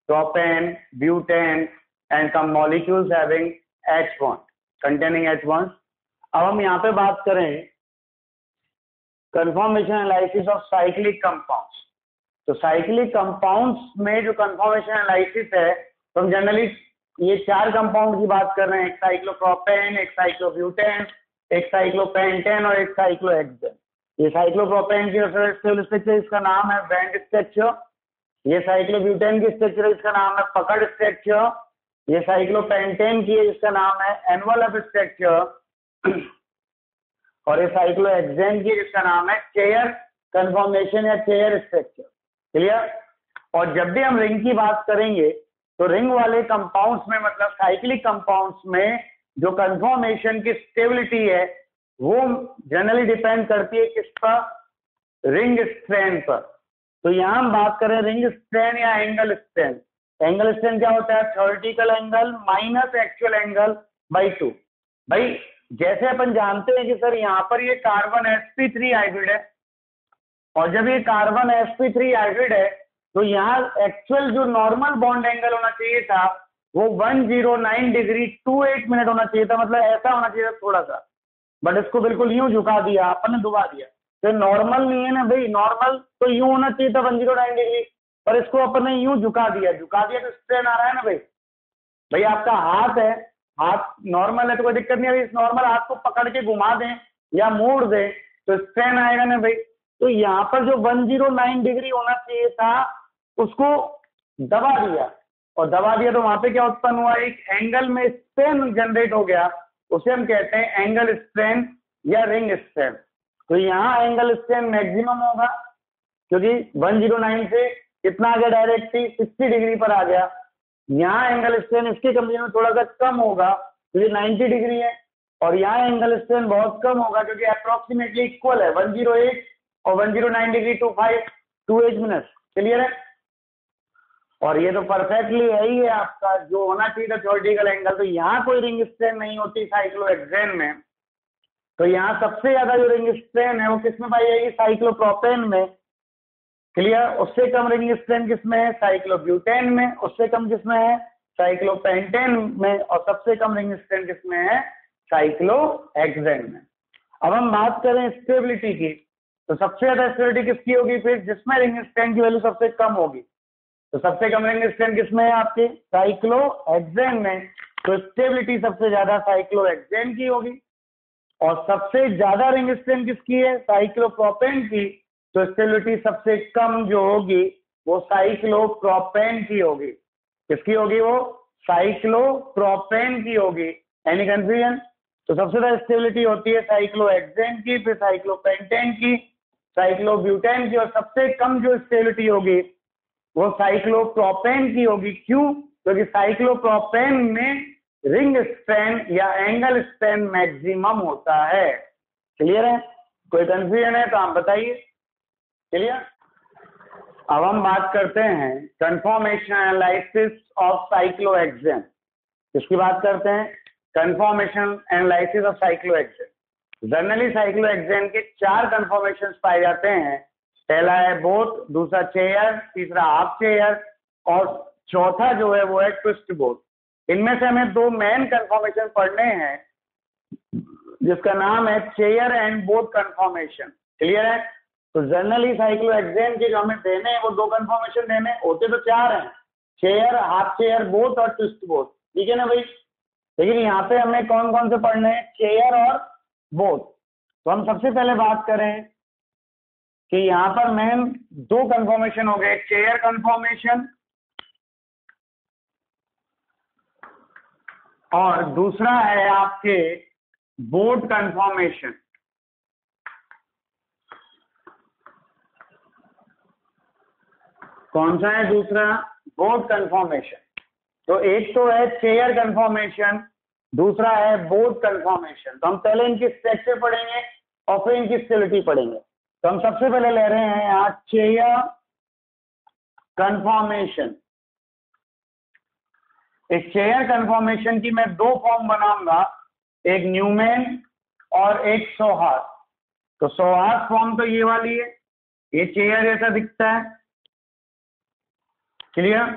propane, butane and some molecules having H bond, containing H bond. अब हम यहाँ पे बात करें conformation analysis of cyclic compounds. तो साइक्लिक कंपाउंड्स में जो कन्फॉर्मेशन एनालिसिस है, तो हम जनरली ये 4 कंपाउंड की बात कर रहे हैं, एक साइक्लोप्रोपेन, एक साइक्लोब्यूटेन, एक साइक्लोपेंटेन और एक साइक्लोहेक्सेन। ये साइक्लोप्रोपेन की स्ट्रक्चर, इसका नाम है बैंड स्ट्रक्चर, ये साइक्लोब्यूटेन की स्ट्रक्चर है, इसका नाम है पकड़ स्ट्रक्चर। ये साइक्लोपेंटेन की है, जिसका नाम है एनवलप स्ट्रक्चर। और ये साइक्लोहेक्सेन की, जिसका नाम है चेयर कन्फॉर्मेशन या चेयर स्ट्रक्चर। क्लियर। और जब भी हम रिंग की बात करेंगे तो रिंग वाले कंपाउंड्स में, मतलब साइक्लिक कंपाउंड्स में, जो कन्फॉर्मेशन की स्टेबिलिटी है वो जनरली डिपेंड करती है किस पर, रिंग स्ट्रेन पर। तो यहाँ हम बात करें रिंग स्ट्रेन या एंगल स्ट्रेन। एंगल स्ट्रेन क्या होता है? Theoretical angle minus actual angle by 2। भाई जैसे अपन जानते हैं कि सर यहाँ पर ये कार्बन sp3 हाइब्रिड है, और जब ये कार्बन sp3 हाइब्रिड है तो यहाँ एक्चुअल जो नॉर्मल बॉन्ड एंगल होना चाहिए था वो 109 डिग्री 28 मिनट होना चाहिए था, मतलब ऐसा होना चाहिए था थोड़ा सा, बट इसको बिल्कुल यूं झुका दिया, अपन ने डुबा दिया। तो नॉर्मल नहीं है ना भाई, नॉर्मल तो यूं होना चाहिए था 109 डिग्री, पर इसको अपन ने यूं झुका दिया तो स्ट्रेन आ रहा है ना भाई। भाई आपका हाथ है, हाथ नॉर्मल है तो कोई दिक्कत नहीं है, इस नॉर्मल हाथ को पकड़ के घुमा दें या मोड़ दें तो स्ट्रेन आएगा ना भाई। तो यहाँ पर जो 109 डिग्री होना चाहिए था उसको दबा दिया, और दबा दिया तो वहां पे क्या उत्पन्न हुआ? एक एंगल में स्ट्रेन जनरेट हो गया, उसे हम कहते हैं एंगल स्ट्रेन या रिंग स्ट्रेन। तो यहाँ एंगल स्ट्रेन मैक्सिमम होगा क्योंकि 109 से कितना आ गया, डायरेक्ट 60 डिग्री पर आ गया। यहाँ एंगल स्ट्रेन इसके कंपेरिजन में थोड़ा सा कम होगा क्योंकि 90 डिग्री है, और यहाँ एंगल स्ट्रेन बहुत कम होगा क्योंकि अप्रोक्सीमेटली इक्वल है, 108 और 109 डिग्री 28 मिनट। क्लियर है। और ये तो परफेक्टली है ही है आपका जो होना चाहिए था थ्योरेटिकल एंगल। तो यहाँ कोई रिंग स्ट्रेन नहीं होती साइक्लोहेक्सेन में। तो यहाँ सबसे ज्यादा जो रिंग स्ट्रेन है वो किसमें पाई जाएगी? साइक्लोप्रोपेन में। क्लियर। उससे कम रिंग स्ट्रेन किसमें है? साइक्लोब्यूटेन में। उससे कम किसमें है? साइक्लोपेंटेन में। और सबसे कम रिंग स्ट्रेन किसमें है? साइक्लोहेक्सेन में। अब हम बात करें स्टेबिलिटी की, तो सबसे ज्यादा स्टेबिलिटी किसकी होगी? फिर जिसमें रिंग स्ट्रेन की वैल्यू सबसे कम होगी। तो सबसे कम रिंग स्ट्रेन किसमें है? आपके साइक्लोहेक्सेन में। तो स्टेबिलिटी सबसे ज्यादा साइक्लोहेक्सेन की होगी। और सबसे ज्यादा रिंग स्ट्रेन किसकी है? साइक्लोप्रोपेन की। तो स्टेबिलिटी सबसे कम जो होगी वो साइक्लोप्रोपेन की होगी। किसकी होगी? वो साइक्लोप्रोपेन की होगी। Any confusion? तो सबसे ज्यादा स्टेबिलिटी होती है साइक्लोहेक्सेन की, फिर साइक्लोपेंटेन की, साइक्लोब्यूटेन की, और सबसे कम जो स्टेबिलिटी होगी वो साइक्लोप्रोपेन की होगी। क्यों? क्योंकि साइक्लोप्रोपेन में रिंग स्ट्रेन या एंगल स्ट्रेन मैक्सिमम होता है। क्लियर है? कोई कंफ्यूजन है तो आप बताइए। क्लियर। अब हम बात करते हैं कन्फॉर्मेशन एनालिसिस ऑफ साइक्लोहेक्सेन। किसकी बात करते हैं? Conformation analysis of cyclohexane. Generally cyclohexane के 4 कन्फॉर्मेशन पाए जाते हैं। पहला है बोट, दूसरा चेयर, तीसरा हाफ चेयर, और चौथा जो है वो है ट्विस्ट बोट। इनमें से हमें 2 मेन कन्फॉर्मेशन पढ़ने हैं जिसका नाम है chair and boat conformation. Clear है। तो जनरली साइक्लोहेक्सेन के जो हमें देने हैं वो 2 कन्फॉर्मेशन देने होते तो 4 हैं, चेयर, हाफ चेयर, बोट और ट्विस्ट बोट। ठीक है ना भाई। लेकिन यहाँ पे हमें कौन कौन से पढ़ने हैं? चेयर और बोट। तो हम सबसे पहले बात करें कि यहाँ पर मेन 2 कन्फॉर्मेशन हो गए, चेयर कन्फॉर्मेशन और दूसरा है आपके बोट कन्फॉर्मेशन। कौन सा है दूसरा? Boat conformation. तो एक तो है चेयर कन्फॉर्मेशन, दूसरा है बोट कन्फॉर्मेशन। तो हम पहले इनकी स्ट्रक्चर पढ़ेंगे और फिर इनकी स्टेबिलिटी पढ़ेंगे। तो हम सबसे पहले ले रहे हैं यहाँ चेयर कन्फॉर्मेशन। इस चेयर कन्फॉर्मेशन की मैं 2 फॉर्म बनाऊंगा, एक न्यूमैन और एक सोहास। तो सोहास फॉर्म तो ये वाली है, ये चेयर जैसा दिखता है। क्लियर।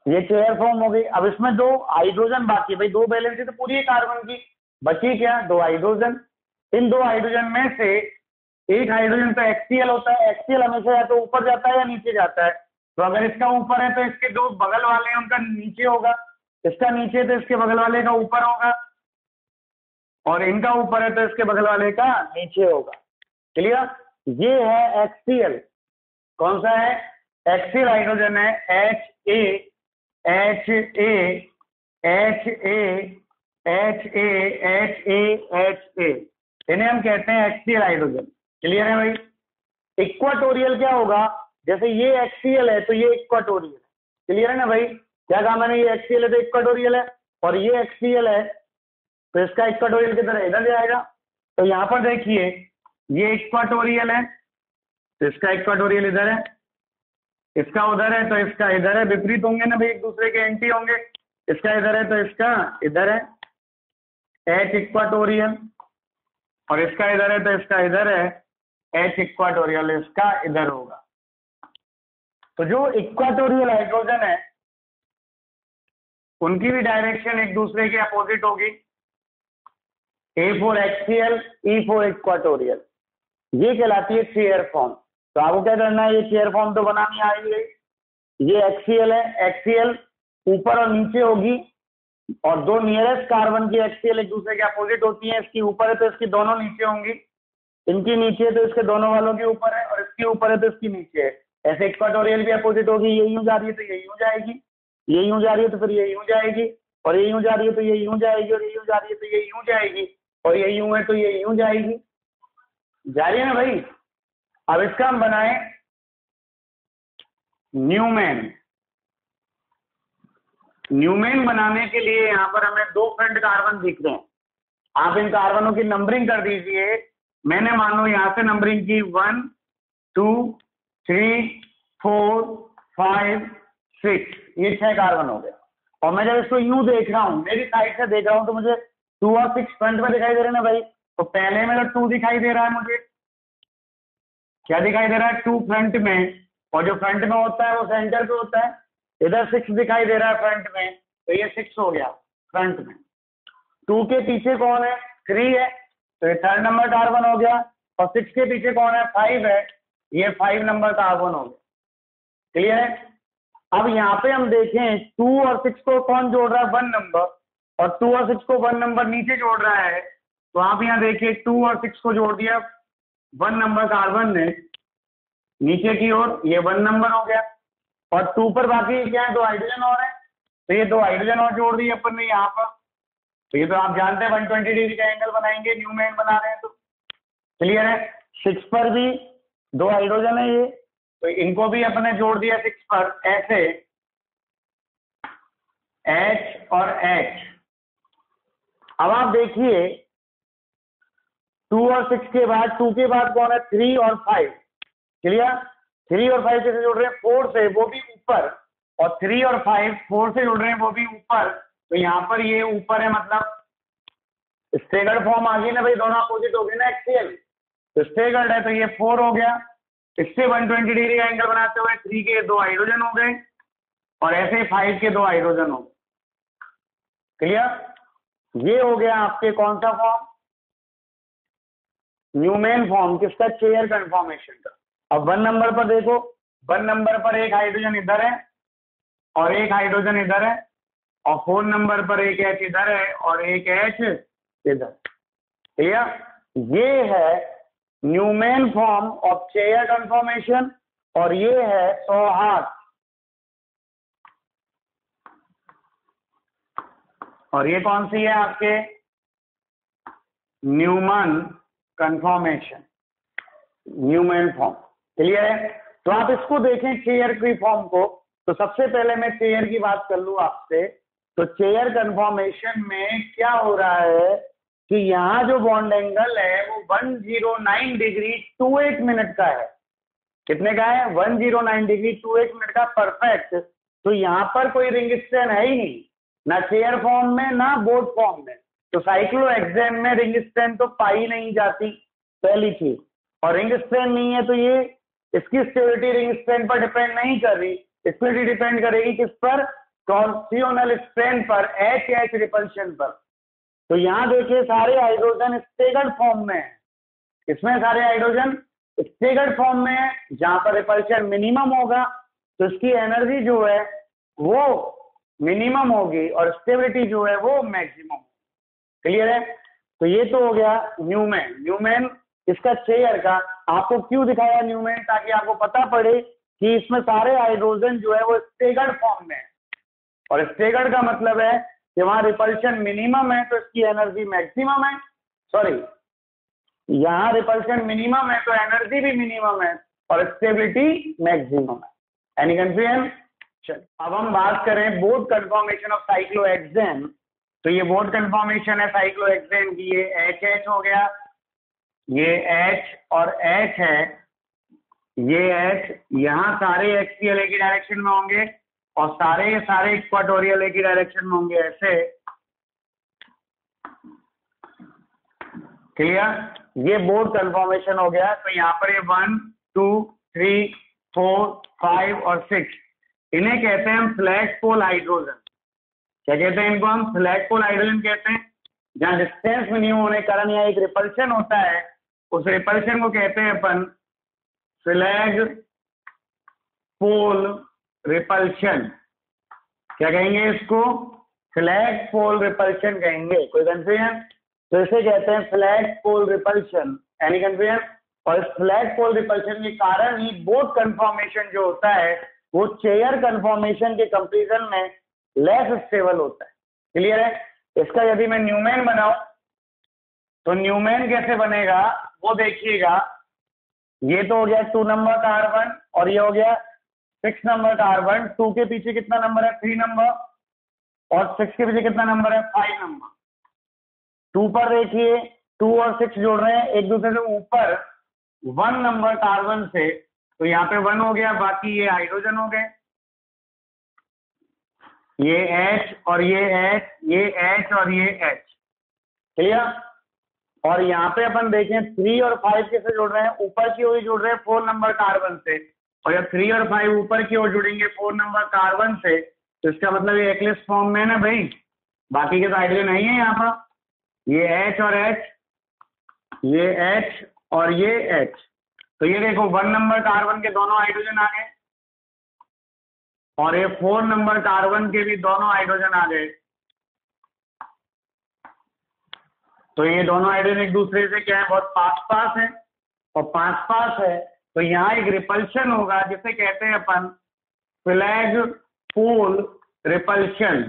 ये चेयर फॉर्म हो गई। अब इसमें 2 हाइड्रोजन बाकी है भाई, 2 बैलेंस तो पूरी है कार्बन की, बची क्या? 2 हाइड्रोजन। इन 2 हाइड्रोजन में से एक हाइड्रोजन तो एक्सीएल होता है। एक्सीएल हमेशा या तो ऊपर जाता है या नीचे जाता है। तो अगर इसका ऊपर है तो इसके 2 बगल वाले हैं उनका नीचे होगा, इसका नीचे तो इसके बगल वाले का ऊपर होगा, और इनका ऊपर है तो इसके बगल वाले का नीचे होगा। क्लियर। ये है एक्सीएल। कौन सा है? एक्सियल हाइड्रोजन है H A H A H A H A H A H A, इन्हें हम कहते हैं एक्सियल हाइड्रोजन। क्लियर है भाई? इक्वाटोरियल क्या होगा? जैसे ये एक्सियल है तो ये इक्वाटोरियल है। क्लियर है ना भाई? क्या कहा मैंने? ये एक्सियल है तो इक्वाटोरियल है, और ये एक्सियल है तो इसका इक्वाटोरियल की तरह इधर जाएगा। तो यहाँ पर देखिए ये इक्वाटोरियल है तो इसका इक्वाटोरियल इधर है, इसका उधर है तो इसका इधर है। विपरीत होंगे ना भाई, एक दूसरे के एंटी होंगे। इसका इधर है तो इसका इधर है, H इक्वाटोरियल, और इसका इधर है तो इसका इधर है, H इक्वाटोरियल, इसका इधर होगा। तो जो इक्वाटोरियल हाइड्रोजन है उनकी भी डायरेक्शन एक दूसरे के अपोजिट होगी। A for axial, E for equatorial, ये कहलाती है चेयर फॉर्म। तो आपको क्या करना है? ये चेयर फॉर्म तो बनानी आ ही गई। ये एक्सियल है, एक्सियल ऊपर और नीचे होगी, और दो नियरेस्ट कार्बन की एक्सियल एक दूसरे के अपोजिट होती है। इसकी ऊपर है तो इसकी दोनों नीचे होंगी, इनकी नीचे है तो इसके दोनों वालों के ऊपर है, और इसकी ऊपर है तो इसकी नीचे है। ऐसे इक्वाटोरियल भी अपोजिट होगी, ये यूं जा रही है तो ये यूं जाएगी, ये यूं जा रही है तो फिर ये यूं जाएगी, और ये यूं जा रही है तो ये यूं जाएगी, और ये यूं जा रही है तो ये यूं जाएगी, और ये यूं है तो ये यूं जाएगी। जा रही है ना भाई? अब इसका हम बनाए न्यूमैन। न्यूमैन बनाने के लिए यहाँ पर हमें दो फ्रंट कार्बन दिख रहे हैं। आप इन कार्बनों की नंबरिंग कर दीजिए। मैंने मान लो यहाँ से नंबरिंग की 1 2 3 4 5 6, ये 6 कार्बन हो गए। और मैं जब इसको यूं देख रहा हूँ, मेरी साइड से देख रहा हूँ, तो मुझे 2 और 6 फ्रंट में दिखाई दे रहे हैं ना भाई। तो पहले में तो 2 दिखाई दे रहा है, मुझे क्या दिखाई दे रहा है? 2 फ्रंट में, और जो फ्रंट में होता है वो सेंटर पे होता है। इधर 6 दिखाई दे रहा है फ्रंट में, तो ये 6 हो गया फ्रंट में। 2 के पीछे कौन है? 3 है, तो ये 3rd नंबर कार्बन हो गया। और 6 के पीछे कौन है? 5 है, ये 5 नंबर कार्बन हो गया। क्लियर है? अब यहाँ पे हम देखें 2 और 6 को कौन जोड़ रहा है? 1 नंबर, और 2 और 6 को 1 नंबर नीचे जोड़ रहा है। तो आप यहाँ देखिए 2 और 6 को जोड़ दिया 1 नंबर कार्बन ने नीचे की ओर, ये 1 नंबर हो गया। और 2 पर बाकी क्या है? 2 हाइड्रोजन और है, तो ये 2 हाइड्रोजन और जोड़ दिए अपन ने यहाँ पर। तो ये तो आप जानते हैं 120 डिग्री का एंगल बनाएंगे, न्यूमैन बना रहे हैं तो। क्लियर है? 6 पर भी 2 हाइड्रोजन है ये, तो इनको भी अपने जोड़ दिया 6 पर, ऐसे H और H। अब आप देखिए 2 और 6 के बाद, 2 के बाद कौन है? 3 और 5। क्लियर? 3 और 5 कैसे जोड़ रहे हैं? 4 से, वो भी ऊपर, और 3 और 5 4 से जोड़ रहे हैं, वो भी ऊपर। तो यहाँ पर ये ऊपर है, मतलब स्टेगर्ड फॉर्म आ गई ना भाई, दोनों अपोजिट हो गए ना एक्सियल, तो स्टेगर्ड है तो ये 4 हो गया। इससे 120 डिग्री का एंगल बनाते हुए 3 के 2 हाइड्रोजन हो गए, और ऐसे 5 के 2 हाइड्रोजन हो गए। क्लियर? ये हो गया आपके कौन सा फॉर्म? Newman form. किसका? चेयर कन्फॉर्मेशन का। अब 1 नंबर पर देखो, 1 नंबर पर एक हाइड्रोजन इधर है और एक हाइड्रोजन इधर है, और 4 नंबर पर एक H इधर है और एक H इधर। क्लियर? ये है Newman form of chair conformation, और ये है सौहार्द, और ये कौन सी है आपके? Newman conformation, Newman form. Clear है? तो आप इसको देखें चेयर की फॉर्म को। तो सबसे पहले मैं चेयर की बात कर लूं आपसे। तो चेयर कन्फॉर्मेशन में क्या हो रहा है कि यहाँ जो बॉन्ड एंगल है वो 109 डिग्री 28 मिनट का है। कितने का है? 109 डिग्री 28 मिनट का, परफेक्ट। तो यहाँ पर कोई रिंग स्ट्रेन है ही नहीं, ना चेयर फॉर्म में ना बोर्ड फॉर्म में। तो साइक्लोहेक्सेन में रिंग स्ट्रेन तो पाई नहीं जाती, पहली चीज। और रिंग स्ट्रेन नहीं है तो ये इसकी स्टेबिलिटी रिंग स्ट्रेन पर डिपेंड नहीं कर रही, स्टेबिलिटी डिपेंड करेगी किस पर? टॉर्सियोनल स्ट्रेन पर, H रिपल्शन पर। तो यहाँ देखिए सारे हाइड्रोजन स्टेगर्ड फॉर्म में है। इसमें सारे हाइड्रोजन स्टेगर्ड फॉर्म में है, जहां पर रिपल्शन मिनिमम होगा तो इसकी एनर्जी जो है वो मिनिमम होगी और स्टेबिलिटी जो है वो मैक्सिमम। क्लियर है? तो ये तो हो गया न्यूमैन। न्यूमैन इसका चेयर का। आपको क्यों दिखाया न्यूमैन? ताकि आपको पता पड़े कि इसमें सारे हाइड्रोजन जो है वो स्टेगर्ड फॉर्म में है, और स्टेगर्ड का मतलब है कि वहां रिपल्शन मिनिमम है तो इसकी एनर्जी मैक्सिमम है, सॉरी यहाँ रिपल्शन मिनिमम है तो एनर्जी भी मिनिमम है और स्टेबिलिटी मैक्सिमम है। Any confusion? अब हम बात करें बोथ कन्फॉर्मेशन ऑफ साइक्लोहेक्सेन। तो ये बोथ कन्फॉर्मेशन है साइक्लोहेक्सेन की, ये HH हो गया, ये H और H है, ये H, यहाँ सारे एक्सियल एक ही डायरेक्शन में होंगे और सारे इक्वाटोरियल एक ही डायरेक्शन में होंगे, ऐसे। क्लियर? ये बोथ कन्फॉर्मेशन हो गया। तो यहाँ पर ये 1 2 3 4 5 और 6, इन्हें कहते हैं हम फ्लैट पोल हाइड्रोजन। क्या कहते हैं इनको? हम फ्लैट पोल हाइड्रोजन कहते हैं। जहाँ डिस्टेंस मिनिमम होने के कारण यहाँ एक रिपल्शन होता है, उस रिपल्शन को कहते हैं अपन फ्लैग पोल रिपल्शन। क्या कहेंगे इसको? फ्लैग पोल रिपल्शन कहेंगे। कोई कंफ्यूजन? तो इसे कहते हैं फ्लैग पोल रिपल्शन। Any confusion? और इस फ्लैग पोल रिपल्शन के कारण ही बोथ कन्फॉर्मेशन जो होता है वो चेयर कन्फॉर्मेशन के कंपैरिजन में लेस स्टेबल होता है। क्लियर है? इसका यदि मैं न्यूमेन बनाऊं तो न्यूमेन कैसे बनेगा वो देखिएगा। ये तो हो गया 2 नंबर कार्बन और ये हो गया 6 नंबर कार्बन। 2 के पीछे कितना नंबर है? 3 नंबर, और 6 के पीछे कितना नंबर है? 5 नंबर। 2 पर देखिए 2 और 6 जोड़ रहे हैं एक दूसरे से ऊपर 1 नंबर कार्बन से, तो यहाँ पे 1 हो गया, बाकी ये हाइड्रोजन हो गए, ये H और ये H, ये H और ये H। क्लियर? और यहाँ पे अपन देखें 3 और 5 कैसे जोड़ रहे हैं? ऊपर की ओर जोड़ रहे हैं 4 नंबर कार्बन से, और जब 3 और 5 ऊपर की ओर जुड़ेंगे 4 नंबर कार्बन से, तो इसका मतलब ये एक्लिप्स फॉर्म में है ना भाई, बाकी के तो हाइड्रोजन नहीं है यहाँ पर। ये H और H, ये H और ये H, तो ये देखो 1 नंबर कार्बन के दोनों हाइड्रोजन आ गए और ये 4 नंबर कार्बन के भी दोनों हाइड्रोजन आ गए। तो ये दोनों हाइड्रोजन एक दूसरे से क्या है? बहुत पास है, और पास है तो यहाँ एक रिपल्शन होगा जिसे कहते हैं अपन फ्लैग पोल रिपल्शन।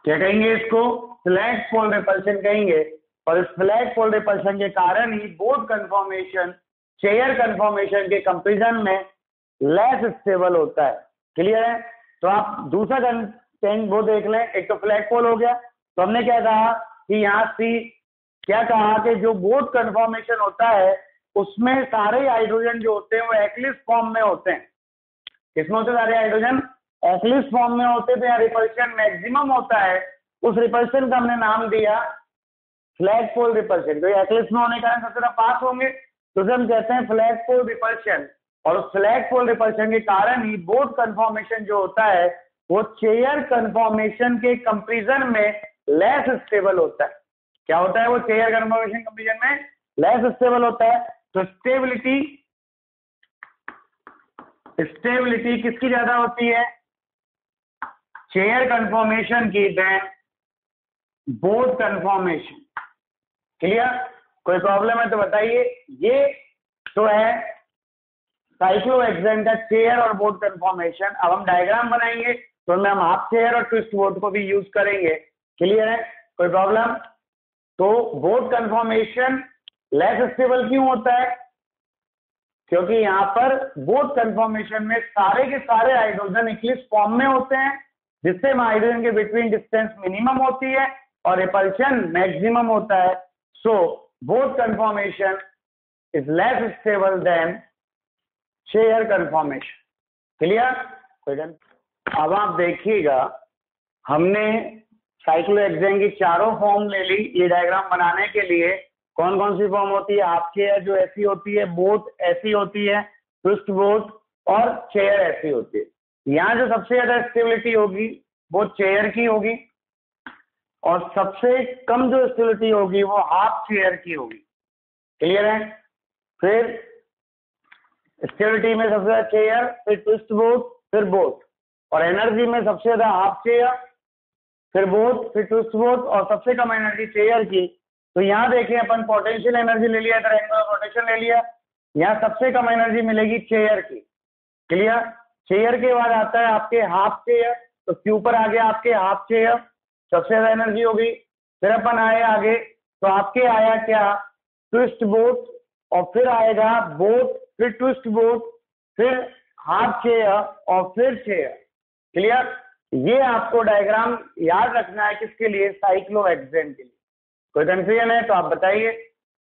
क्या कहेंगे इसको? फ्लैग पोल रिपल्शन कहेंगे। और इस फ्लैग पोल रिपल्शन के कारण ही बोथ कन्फॉर्मेशन चेयर कन्फॉर्मेशन के कंपैरिजन में लेस स्टेबल होता है। क्लियर है? तो आप दूसरा कंटेंट वो देख लें। एक तो फ्लैग पोल हो गया, तो हमने क्या कहा कि यहाँ सी क्या कहा कि जो बोथ कन्फॉर्मेशन होता है उसमें सारे हाइड्रोजन जो होते हैं वो एक्लिप्स फॉर्म में होते हैं। किसमें होते हैं सारे हाइड्रोजन? एक्लिप्स फॉर्म में होते हैं। तो यहाँ रिपल्शन मैक्सिमम होता है, उस रिपल्शन का हमने नाम दिया फ्लैग पोल रिपल्शन। तो एक्लिप्स में होने के कारण सबसे ज्यादा पास होंगे, तो उसे हम कहते हैं फ्लैग पोल रिपल्शन। और उस फ्लैग पोल रिपल्शन के कारण ही बोथ कन्फॉर्मेशन जो होता है वो चेयर कन्फॉर्मेशन के कंपैरिजन में लेस स्टेबल होता है। क्या होता है? वो चेयर कन्फॉर्मेशन कंपैरिजन में लेस स्टेबल होता है। तो स्टेबिलिटी किसकी ज्यादा होती है? चेयर कन्फॉर्मेशन की देन बोथ कन्फॉर्मेशन। क्लियर? कोई प्रॉब्लम है तो बताइए। ये तो है साइक्लोहेक्सेन का चेयर और बोथ कन्फॉर्मेशन। अब हम डायग्राम बनाएंगे तो हम हाफ चेयर और ट्विस्ट बोथ को भी यूज करेंगे। क्लियर है? कोई प्रॉब्लम? तो बोथ कन्फॉर्मेशन लेस स्टेबल क्यों होता है? क्योंकि यहाँ पर बोथ कन्फॉर्मेशन में सारे के सारे हाइड्रोजन एक्लिप्स फॉर्म में होते हैं, जिससे हाइड्रोजन के बिटवीन डिस्टेंस मिनिमम होती है और रिपल्शन मैक्सिमम होता है। So both conformation is less stable then chair conformation. Clear? अब आप देखिएगा, हमने साइक्लोहेक्सेन की चारों फॉर्म ले ली। ये डायग्राम बनाने के लिए कौन कौन सी फॉर्म होती है? हाफ चेयर जो ऐसी होती है, बोथ ऐसी होती है, ट्विस्ट बोथ, और चेयर ऐसी होती है। यहाँ जो सबसे ज्यादा स्टेबिलिटी होगी वो चेयर की होगी, और सबसे कम जो स्टेबिलिटी होगी वो हाफ चेयर की होगी। क्लियर है? फिर स्टेबिलिटी में सबसे ज्यादा चेयर, फिर ट्विस्ट बोथ, फिर बोथ, और एनर्जी में सबसे ज्यादा हाफ चेयर, फिर बोथ, फिर ट्विस्ट बोथ, और सबसे कम एनर्जी चेयर की। तो यहाँ देखें अपन पोटेंशियल एनर्जी ले लिया, इधर एंगुलर रोटेशन ले लिया, यहाँ सबसे कम एनर्जी मिलेगी चेयर की। क्लियर? चेयर के बाद आता है आपके हाफ चेयर, तो उसके ऊपर आ गया आपके हाफ चेयर, सबसे ज्यादा एनर्जी होगी। फिर अपन आए आगे, तो आपके आया क्या, ट्विस्ट बोट, और फिर आएगा बोट, फिर ट्विस्ट बोट, फिर हाफ चेयर और फिर चेयर। क्लियर? ये आपको डायग्राम याद रखना है किसके लिए, साइक्लोहेक्सेन के लिए। कोई कंफ्यूजन है तो आप बताइए।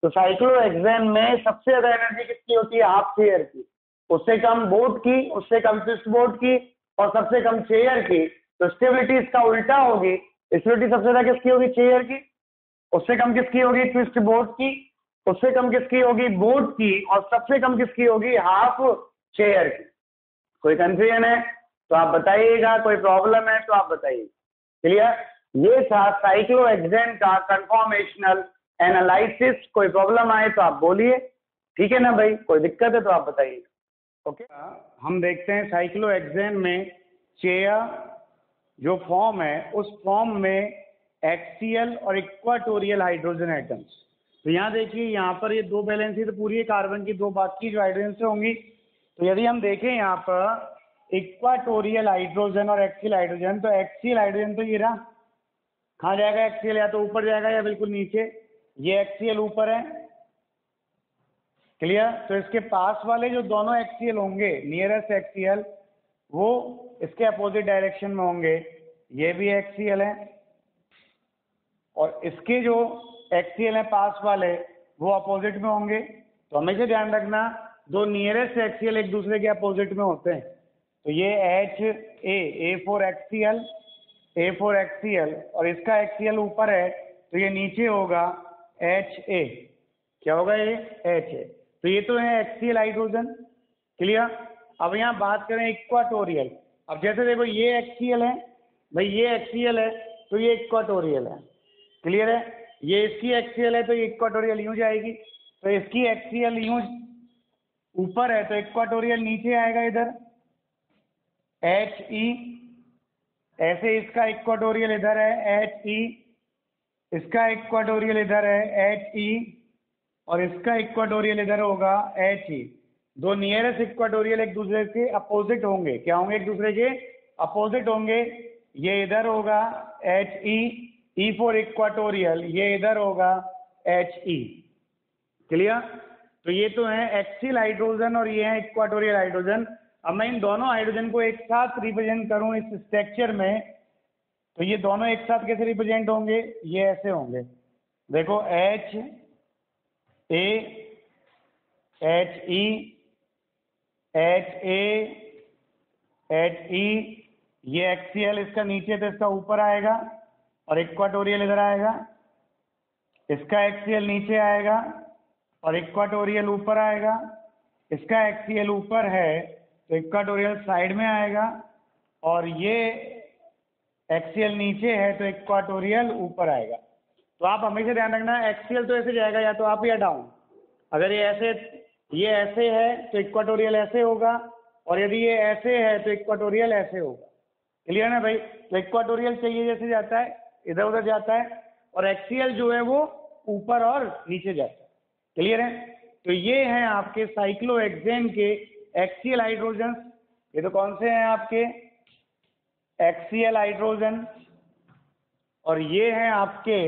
तो साइक्लोहेक्सेन में सबसे ज्यादा एनर्जी किसकी होती है, हाफ चेयर की, उससे कम बोट की, उससे कम ट्विस्ट बोट की, और सबसे कम चेयर की। तो स्टेबिलिटी इसका उल्टा होगी, स्टेबिलिटी सबसे ज्यादा किसकी होगी, चेयर की, उससे कम किसकी होगी, ट्विस्ट बोट की, उससे कम किसकी होगी, बोट की, और सबसे कम किसकी होगी, हाफ चेयर की। कोई कंफ्यूजन है तो आप बताइएगा, कोई प्रॉब्लम है तो आप बताइए। क्लियर? ये था साइक्लोहेक्सेन का कंफॉर्मेशनल एनालिसिस। कोई प्रॉब्लम आए तो आप बोलिए, ठीक है ना भाई, कोई दिक्कत है तो आप बताइए। ओके, हम देखते हैं साइक्लोहेक्सेन में चेयर जो फॉर्म है, उस फॉर्म में एक्सियल और इक्वाटोरियल हाइड्रोजन एटम्स। तो यहाँ देखिए, यहाँ पर ये दो बैलेंस ही तो पूरी है कार्बन की, दो बाकी जो हाइड्रोजन से होंगी। तो यदि हम देखें यहाँ पर इक्वाटोरियल हाइड्रोजन और एक्सियल हाइड्रोजन, तो एक्सियल हाइड्रोजन तो ये रहा, कहाँ जाएगा एक्सियल, या तो ऊपर जाएगा या बिल्कुल नीचे। ये एक्सियल ऊपर है। क्लियर? तो इसके पास वाले जो दोनों एक्सियल होंगे, नियरेस्ट एक्सियल, वो इसके अपोजिट डायरेक्शन में होंगे। ये भी एक्सियल है, और इसके जो एक्सियल है पास वाले, वो अपोजिट में होंगे। तो हमेशा ध्यान रखना, दो नियरेस्ट एक्सियल एक दूसरे के अपोजिट में होते हैं। तो ये ए फोर एक्सियल, और इसका एक्सियल ऊपर है, तो ये नीचे होगा HA। क्या होगा ये, HA। तो ये तो है एक्सियल हाइड्रोजन। क्लियर? अब यहाँ बात करें इक्वाटोरियल। अब जैसे देखो ये एक्सियल है भाई, ये एक्सियल है तो ये इक्वाटोरियल है। क्लियर है? ये इसकी एक्सियल है तो ये इक्वाटोरियल यूं जाएगी। तो इसकी एक्सियल यूं ऊपर है तो इक्वाटोरियल नीचे आएगा इधर, HE। ऐसे इसका इक्वाटोरियल इधर है HE, इसका इक्वाटोरियल इधर है HE, और इसका इक्वाटोरियल इधर होगा HE। दो नियरेस्ट इक्वाटोरियल एक दूसरे के अपोजिट होंगे। क्या होंगे, एक दूसरे के अपोजिट होंगे। ये इधर होगा HE, E फॉर इक्वाटोरियल, ये इधर होगा HE। क्लियर? तो ये तो है एक्सियल हाइड्रोजन और ये है इक्वाटोरियल हाइड्रोजन। अब मैं इन दोनों हाइड्रोजन को एक साथ रिप्रेजेंट करूं इस स्ट्रक्चर में, तो ये दोनों एक साथ कैसे रिप्रेजेंट होंगे, ये ऐसे होंगे। देखो HA, HE, HA, HE, ये एक्सियल इसका नीचे तो इसका ऊपर आएगा, और इक्वाटोरियल इधर आएगा। इसका एक्सियल नीचे आएगा और इक्वाटोरियल ऊपर आएगा। इसका एक्सियल ऊपर है तो इक्वाटोरियल साइड में आएगा, और ये एक्सियल नीचे है तो इक्वाटोरियल ऊपर आएगा। तो आप हमेशा ध्यान रखना, एक्सियल तो ऐसे जाएगा या तो अप या डाउन। अगर ये ऐसे है तो इक्वाटोरियल ऐसे होगा, और यदि ये ऐसे है तो इक्वाटोरियल ऐसे होगा। क्लियर ना भाई? तो इक्वाटोरियल चाहिए जैसे जाता है, इधर उधर जाता है, और एक्सियल जो है वो ऊपर और नीचे जाता है। क्लियर है? तो ये हैं आपके साइक्लोहेक्सेन के एक्सियल हाइड्रोजन। ये तो कौन से हैं आपके, एक्सियल हाइड्रोजन, और ये हैं आपके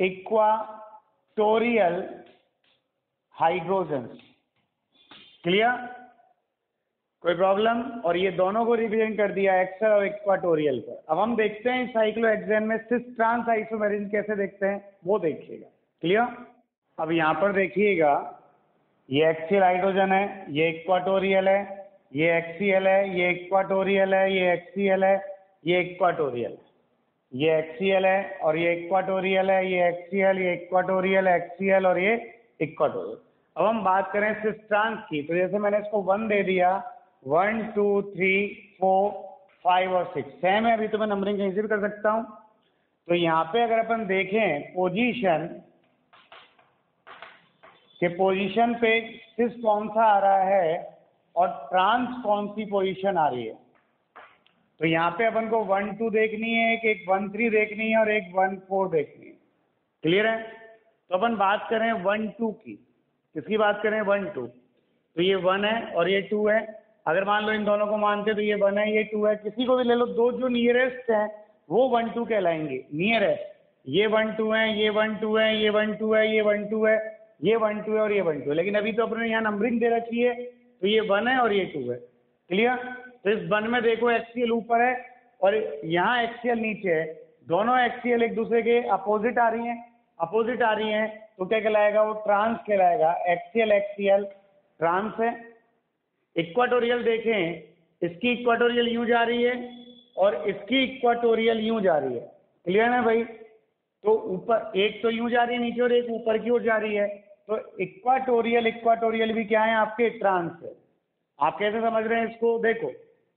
इक्वाटोरियल हाइड्रोजन। क्लियर? कोई प्रॉब्लम? और ये दोनों को रिप्रेजेंट कर दिया एक्सल और इक्वाटोरियल पर। अब हम देखते हैं साइक्लोहेक्सेन में सिस ट्रांस आइसोमेरिज्म कैसे देखते हैं, वो देखिएगा। क्लियर? अब यहाँ पर देखिएगा, ये एक्सियल हाइड्रोजन है, ये इक्वाटोरियल है, ये एक्सियल है, ये इक्वाटोरियल है, ये एक्सियल है, ये इक्वाटोरियल, ये एक्सियल है और ये इक्वाटोरियल है, ये एक्सियल, ये इक्वाटोरियल, एक्सियल और ये इक्वाटोरियल। अब हम बात करें सिस ट्रांस की, तो जैसे मैंने इसको 1 दे दिया, 1 2 3 4 5 और 6 सेम है। अभी तो मैं नंबरिंग कहीं से भी कर सकता हूँ। तो यहाँ पे अगर अपन देखें पोजीशन के, पोजीशन पे सिस कौन सा आ रहा है और ट्रांस कौन सी पोजीशन आ रही है। तो यहाँ पे अपन को 1 2 देखनी है, एक 1 3 देखनी है और एक 1 4 देखनी है। क्लियर है? तो अपन बात करें 1 2 की। किसकी बात करें, 1 2, तो ये 1 है और ये 2 है। अगर मान लो इन दोनों को मानते तो ये 1 है ये 2 है, किसी को भी ले लो, दो जो नियरेस्ट हैं वो 1 2 कहलाएंगे, नियरेस्ट। ये 1 2 है, ये 1 2 है, ये 1 2 है, ये 1 2 है, ये 1 2 है और ये 1 2 है। लेकिन अभी तो अपने यहाँ नंबरिंग दे रखी है, तो ये 1 है और ये 2 है। क्लियर? तो इस 1 में देखो एक्सियल ऊपर है और यहाँ एक्सियल नीचे है, दोनों एक्सियल एक दूसरे के अपोजिट आ रही हैं, अपोजिट आ रही हैं, तो क्या कहलाएगा, वो ट्रांस कहलाएगा। एक्सियल एक्सियल ट्रांस है। इक्वाटोरियल देखें, इसकी इक्वाटोरियल यूं जा रही है और इसकी इक्वाटोरियल यूं जा रही है। क्लियर है भाई? तो ऊपर एक तो यूं जा रही है नीचे और एक ऊपर की ओर जा रही है, तो इक्वाटोरियल इक्वाटोरियल भी क्या है आपके, ट्रांस है। आप कैसे समझ रहे हैं इसको, देखो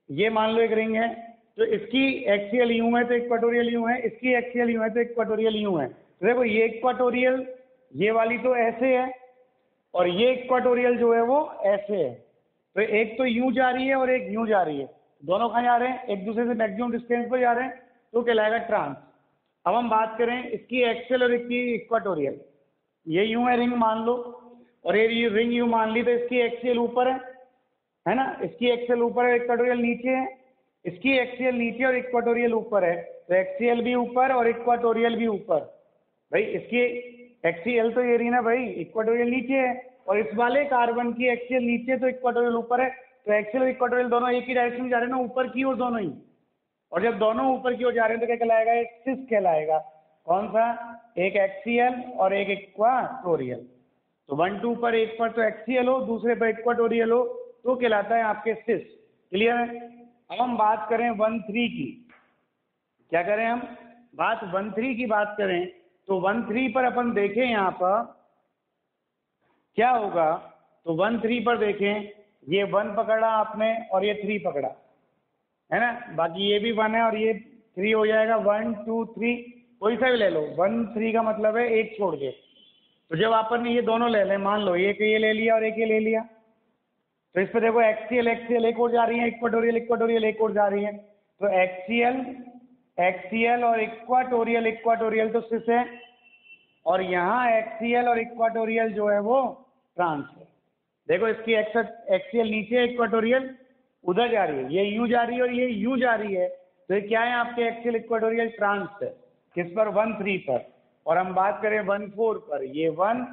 ये मान लो एक रिंग है, तो इसकी एक्सियल यूं है तो इक्वाटोरियल यूं है, इसकी एक्सियल यूं है तो इक्वाटोरियल यूं है। तो देखो ये इक्वाटोरियल ये वाली तो ऐसे है और ये इक्वाटोरियल जो है वो ऐसे है, तो एक तो यूं जा रही है और एक यूं जा रही है, दोनों कहाँ जा रहे हैं, एक दूसरे से मैक्सिमम डिस्टेंस पर जा रहे हैं, तो कहलाएगा ट्रांस। अब हम बात करें इसकी एक्सियल और इसकी इक्वाटोरियल, ये यूं है रिंग मान लो और ये रिंग यूं मान ली, तो इसकी एक्सियल ऊपर है ना, इसकी एक्सियल ऊपर है, इक्वाटोरियल नीचे है, इसकी एक्सियल नीचे और इक्वाटोरियल ऊपर है, तो एक्सियल भी ऊपर और इक्वाटोरियल भी ऊपर। भाई इसकी एक्सियल तो ये रही ना भाई, इक्वाटोरियल नीचे है, और इस वाले कार्बन की एक्सियल नीचे तो इक्वाटोरियल ऊपर है, तो एक्सियल और इक्वाटोरियल दोनों एक ही डायरेक्शन में जा रहे हैं ना, ऊपर की ओर दोनों ही। और जब दोनों ऊपर की ओर जा रहे हैं तो क्या कहलाएगा, एक सिस कहलाएगा। कौन सा, एक एक्सियल और एक इक्वाटोरियल। तो 1 2 पर एक पर तो एक्सियल हो, दूसरे पर इक्वाटोरियल हो, तो कहलाता है आपके सिस। क्लियर है? अब हम बात करें 1 3 की, क्या करें हम, बात 1 3 की बात करें, तो 1 3 पर अपन देखें यहाँ पर क्या होगा, तो 1 3 पर देखें, ये 1 पकड़ा आपने और ये 3 पकड़ा है ना, बाकी ये भी 1 है और ये 3 हो जाएगा, 1 2 3 कोई सा भी ले लो, 1 3 का मतलब है एक छोड़ के। तो जब अपन ये दोनों ले लें, मान लो एक ये ले लिया और एक ये ले लिया, तो इस पर देखो एक्सियल एक्सियल एक और जा रही है, इक्वाटोरियल इक्वाटोरियल एक और जा रही है, तो एक्सियल एक्सियल और इक्वाटोरियल इक्वाटोरियल तो सिस है, और यहाँ एक्सियल और इक्वाटोरियल जो है वो ट्रांस है। देखो इसकी एक्सियल नीचे, इक्वाटोरियल उधर जा रही है, ये यूं जा रही है और ये यूं जा रही है, तो ये क्या है आपके एक्सियल इक्वाटोरियल ट्रांस है। किस पर, 1 3 पर। और हम बात करें 1 4 पर, ये 1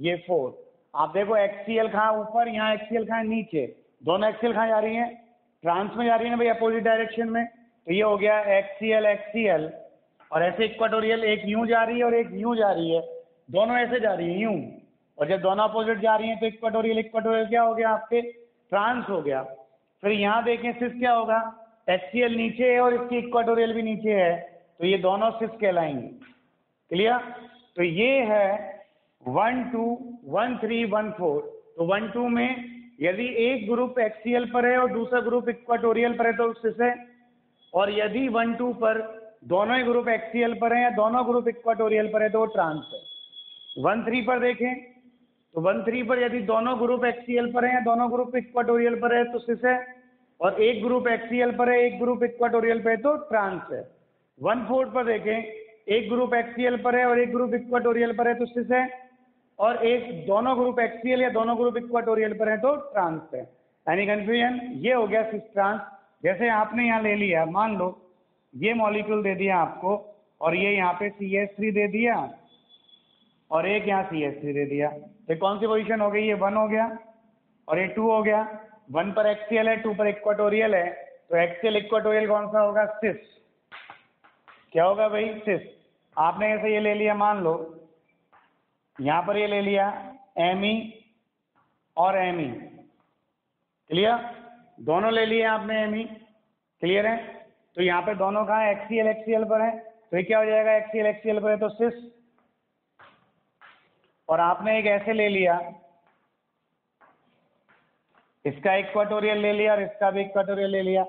ये 4, आप देखो एक्सियल कहाँ ऊपर, यहाँ एक्सियल कहाँ नीचे, दोनों एक्सियल कहाँ जा रही हैं, ट्रांस में जा रही है ना भाई, अपोजिट डायरेक्शन में। तो ये हो गया एक्सियल एक्सियल, और ऐसे इक्वाटोरियल एक यूं जा रही है और एक यूं जा रही है, दोनों ऐसे जा रही है यूं, और जब दोनों अपोजिट जा रही हैं तो इक्वाटोरियल इक्वाटोरियल क्या हो गया आपके, ट्रांस हो गया। फिर यहाँ देखें सिस क्या होगा, एक्सियल नीचे है और इसकी इक्वाटोरियल भी नीचे है, तो ये दोनों सिस कहलाएंगे। क्लियर? तो ये है 1 2 1 3 1 4। तो 1 2 में यदि एक ग्रुप एक्सियल पर है और दूसरा ग्रुप इक्वाटोरियल पर है तो सिस है, और यदि 1 2 पर दोनों ही ग्रुप एक्सियल पर हैं या दोनों ग्रुप इक्वाटोरियल पर है तो ट्रांस है। 1 3 पर देखें, तो 1 3 पर यदि दोनों ग्रुप एक्सियल पर हैं या दोनों ग्रुप इक्वाटोरियल पर है तो सिस है, और एक ग्रुप एक्सियल पर है एक ग्रुप इक्वाटोरियल पर है तो ट्रांस है। 1 4 पर देखें, एक ग्रुप एक्सियल पर है और एक ग्रुप इक्वाटोरियल पर है तो सिस है, और एक दोनों ग्रुप एक्सियल या दोनों ग्रुप इक्वाटोरियल पर है तो ट्रांस है। यानी कंफ्यूजन, ये हो गया सिस ट्रांस। जैसे आपने यहाँ ले लिया, मान लो ये मॉलिक्यूल दे दिया आपको, और ये यहाँ पे CH3 दे दिया और एक यहाँ CH3 दे दिया, तो कौन सी पोजीशन हो गई, ये 1 हो गया और ये 2 हो गया। 1 पर एक्सियल है, 2 पर इक्वाटोरियल है, तो एक्सियल इक्वाटोरियल कौन सा होगा, सिस। क्या होगा भाई, सिस। आपने ऐसे ये ले लिया, मान लो यहाँ पर ये ले लिया Me और Me, क्लियर, दोनों ले लिए आपने Me, क्लियर है। तो यहाँ पे दोनों कहाँ एक्सियल एक्सियल पर है, तो ये क्या हो जाएगा, एक्सियल एक्सियल पर है तो सिस। और आपने एक ऐसे ले लिया, इसका इक्वाटोरियल ले लिया और इसका भी इक्वाटोरियल ले लिया,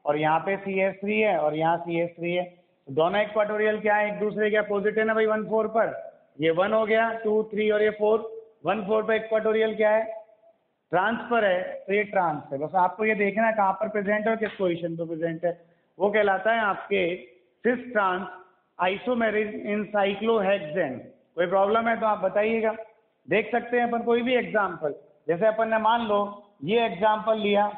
और यहाँ पे CH3 है और यहाँ CH3 है, दोनों इक्वाटोरियल क्या है, एक दूसरे के अपोजिट है ना भाई। 1 4 पर ये 1 हो गया, 2 3 और ये 4, 1 4 पर इक्वाटोरियल क्या है, ट्रांस पर है, तो ये ट्रांस है। बस आपको ये देखना है कहाँ पर प्रेजेंट है और किस पोजीशन पर प्रेजेंट है, वो कहलाता है आपके सिस ट्रांस आइसोमेरिक इन साइक्लोहेक्सेन। कोई प्रॉब्लम है तो आप बताइएगा। देख सकते हैं अपन कोई भी एग्जाम्पल, जैसे अपन ने मान लो ये एग्जाम्पल लिया,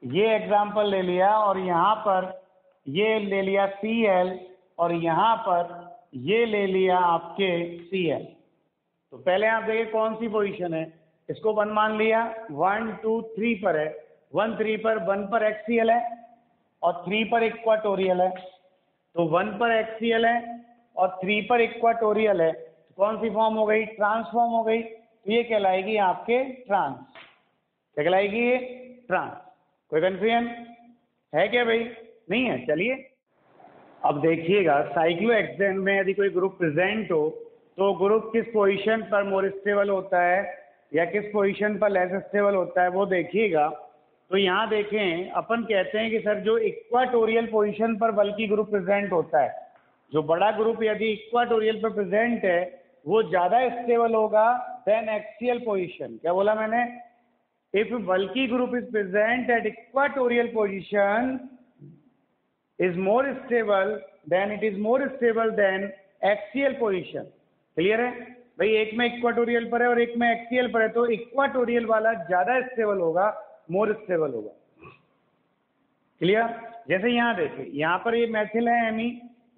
ये एग्जाम्पल ले लिया और यहाँ पर ये ले लिया Cl और यहाँ पर ये ले लिया आपके Cl। तो पहले आप देखिए कौन सी पोजीशन है, इसको 1 मान लिया, 1 2 3 पर है, 1 3 पर 1 पर एक्सियल है और 3 पर इक्वाटोरियल है। तो 1 पर एक्सियल है और 3 पर इक्वाटोरियल है, तो कौन सी फॉर्म हो गई, ट्रांसफॉर्म हो गई। तो ये कहलाएगी आपके ट्रांस, क्या कहलाएगी ये, ट्रांस। कोई कंफ्यूजन है क्या भाई, नहीं है? चलिए अब देखिएगा साइक्लोहेक्सेन में यदि कोई ग्रुप प्रेजेंट हो तो ग्रुप किस पोजीशन पर मोर स्टेबल होता है या किस पोजीशन पर लेस स्टेबल होता है वो देखिएगा। तो यहाँ देखें अपन कहते हैं कि सर जो इक्वाटोरियल पोजीशन पर बल्कि ग्रुप प्रेजेंट होता है, जो बड़ा ग्रुप यदि इक्वाटोरियल पर प्रेजेंट है वो ज़्यादा स्टेबल होगा देन एक्सियल पोजीशन। क्या बोला मैंने, इफ बल्कि group is present at equatorial position is more stable then it is more stable than axial position। Clear है भाई, एक में इक्वाटोरियल पर है और एक में एक्सियल पर है, तो इक्वाटोरियल वाला ज्यादा स्टेबल होगा, मोर स्टेबल होगा। क्लियर? जैसे यहाँ देखिए, यहाँ पर ये मैथिल है एमी,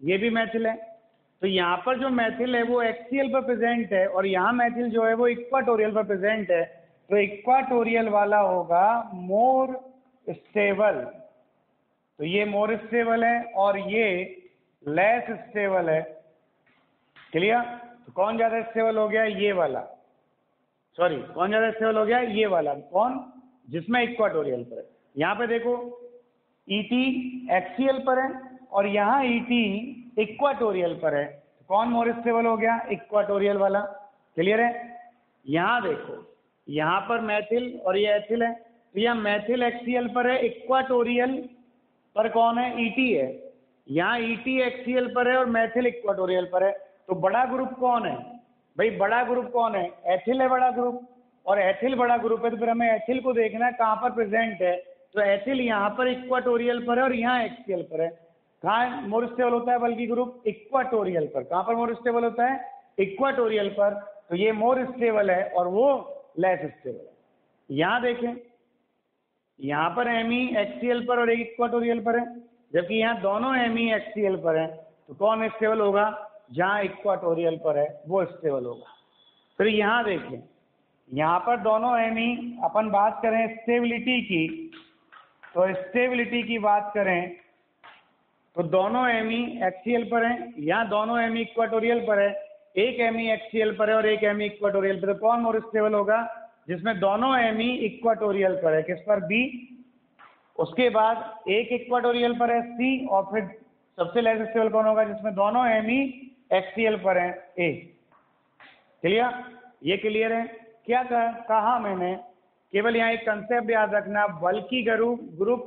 ये भी मैथिल है, तो यहाँ पर जो मैथिल है वो एक्सियल पर प्रेजेंट है और यहाँ मैथिल जो है वो इक्वाटोरियल पर प्रेजेंट है, तो इक्वाटोरियल वाला होगा मोर स्टेबल। तो ये मोर स्टेबल है और ये लेस स्टेबल है। क्लियर? तो कौन ज्यादा स्टेबल हो गया, ये वाला, सॉरी कौन ज्यादा स्टेबल हो गया, ये वाला, कौन, जिसमें इक्वाटोरियल पर है। यहाँ पे देखो ईटी एक्सियल पर है और यहाँ ईटी इक्वाटोरियल पर है, तो कौन मोर स्टेबल हो गया, इक्वाटोरियल वाला। क्लियर है? यहाँ देखो, यहाँ पर मैथिल और ये एथिल है, तो यह मैथिल एक्सियल पर है, इक्वाटोरियल पर कौन है, ईटी है। यहाँ ईटी एक्सियल पर है और मैथिल इक्वाटोरियल पर है, तो बड़ा ग्रुप कौन है भाई, बड़ा ग्रुप कौन है, एथिल है बड़ा ग्रुप, और एथिल बड़ा ग्रुप है, तो फिर हमें एथिल को देखना है कहाँ पर प्रेजेंट है। तो एथिल यहाँ पर इक्वाटोरियल पर है और यहाँ एक्सियल पर है। कहाँ मोर स्टेबल होता है बल्कि ग्रुप, इक्वाटोरियल पर। कहाँ पर मोर स्टेबल होता है, इक्वाटोरियल पर, तो ये मोर स्टेबल है और वो लेस स्टेबल है। यहाँ देखें, यहाँ पर एमी एक्सियल पर और एक इक्वाटोरियल पर है, जबकि यहाँ दोनों एमी एक्सियल पर है, तो कौन स्टेबल होगा, जहाँ इक्वाटोरियल पर है वो स्टेबल होगा। फिर यहाँ देखें, यहाँ पर दोनों एमी, अपन बात करें स्टेबिलिटी की, तो स्टेबिलिटी की बात करें तो दोनों एमी एक्सियल पर हैं, यहाँ दोनों एमी इक्वाटोरियल पर है, एक एमी एक्सियल पर है और एक एमी इक्वाटोरियल पर, तो कौन मोर स्टेबल होगा, जिसमें दोनों एमी इक्वाटोरियल पर है, किस पर, बी। उसके बाद एक इक्वाटोरियल पर है, सी, और फिर सबसे लेस स्टेबल कौन होगा, जिसमें दोनों एमी एक्सियल पर है, ए। क्लियर? ये क्लियर है? क्या कहा मैंने, केवल यहाँ एक कंसेप्ट याद रखना, bulky group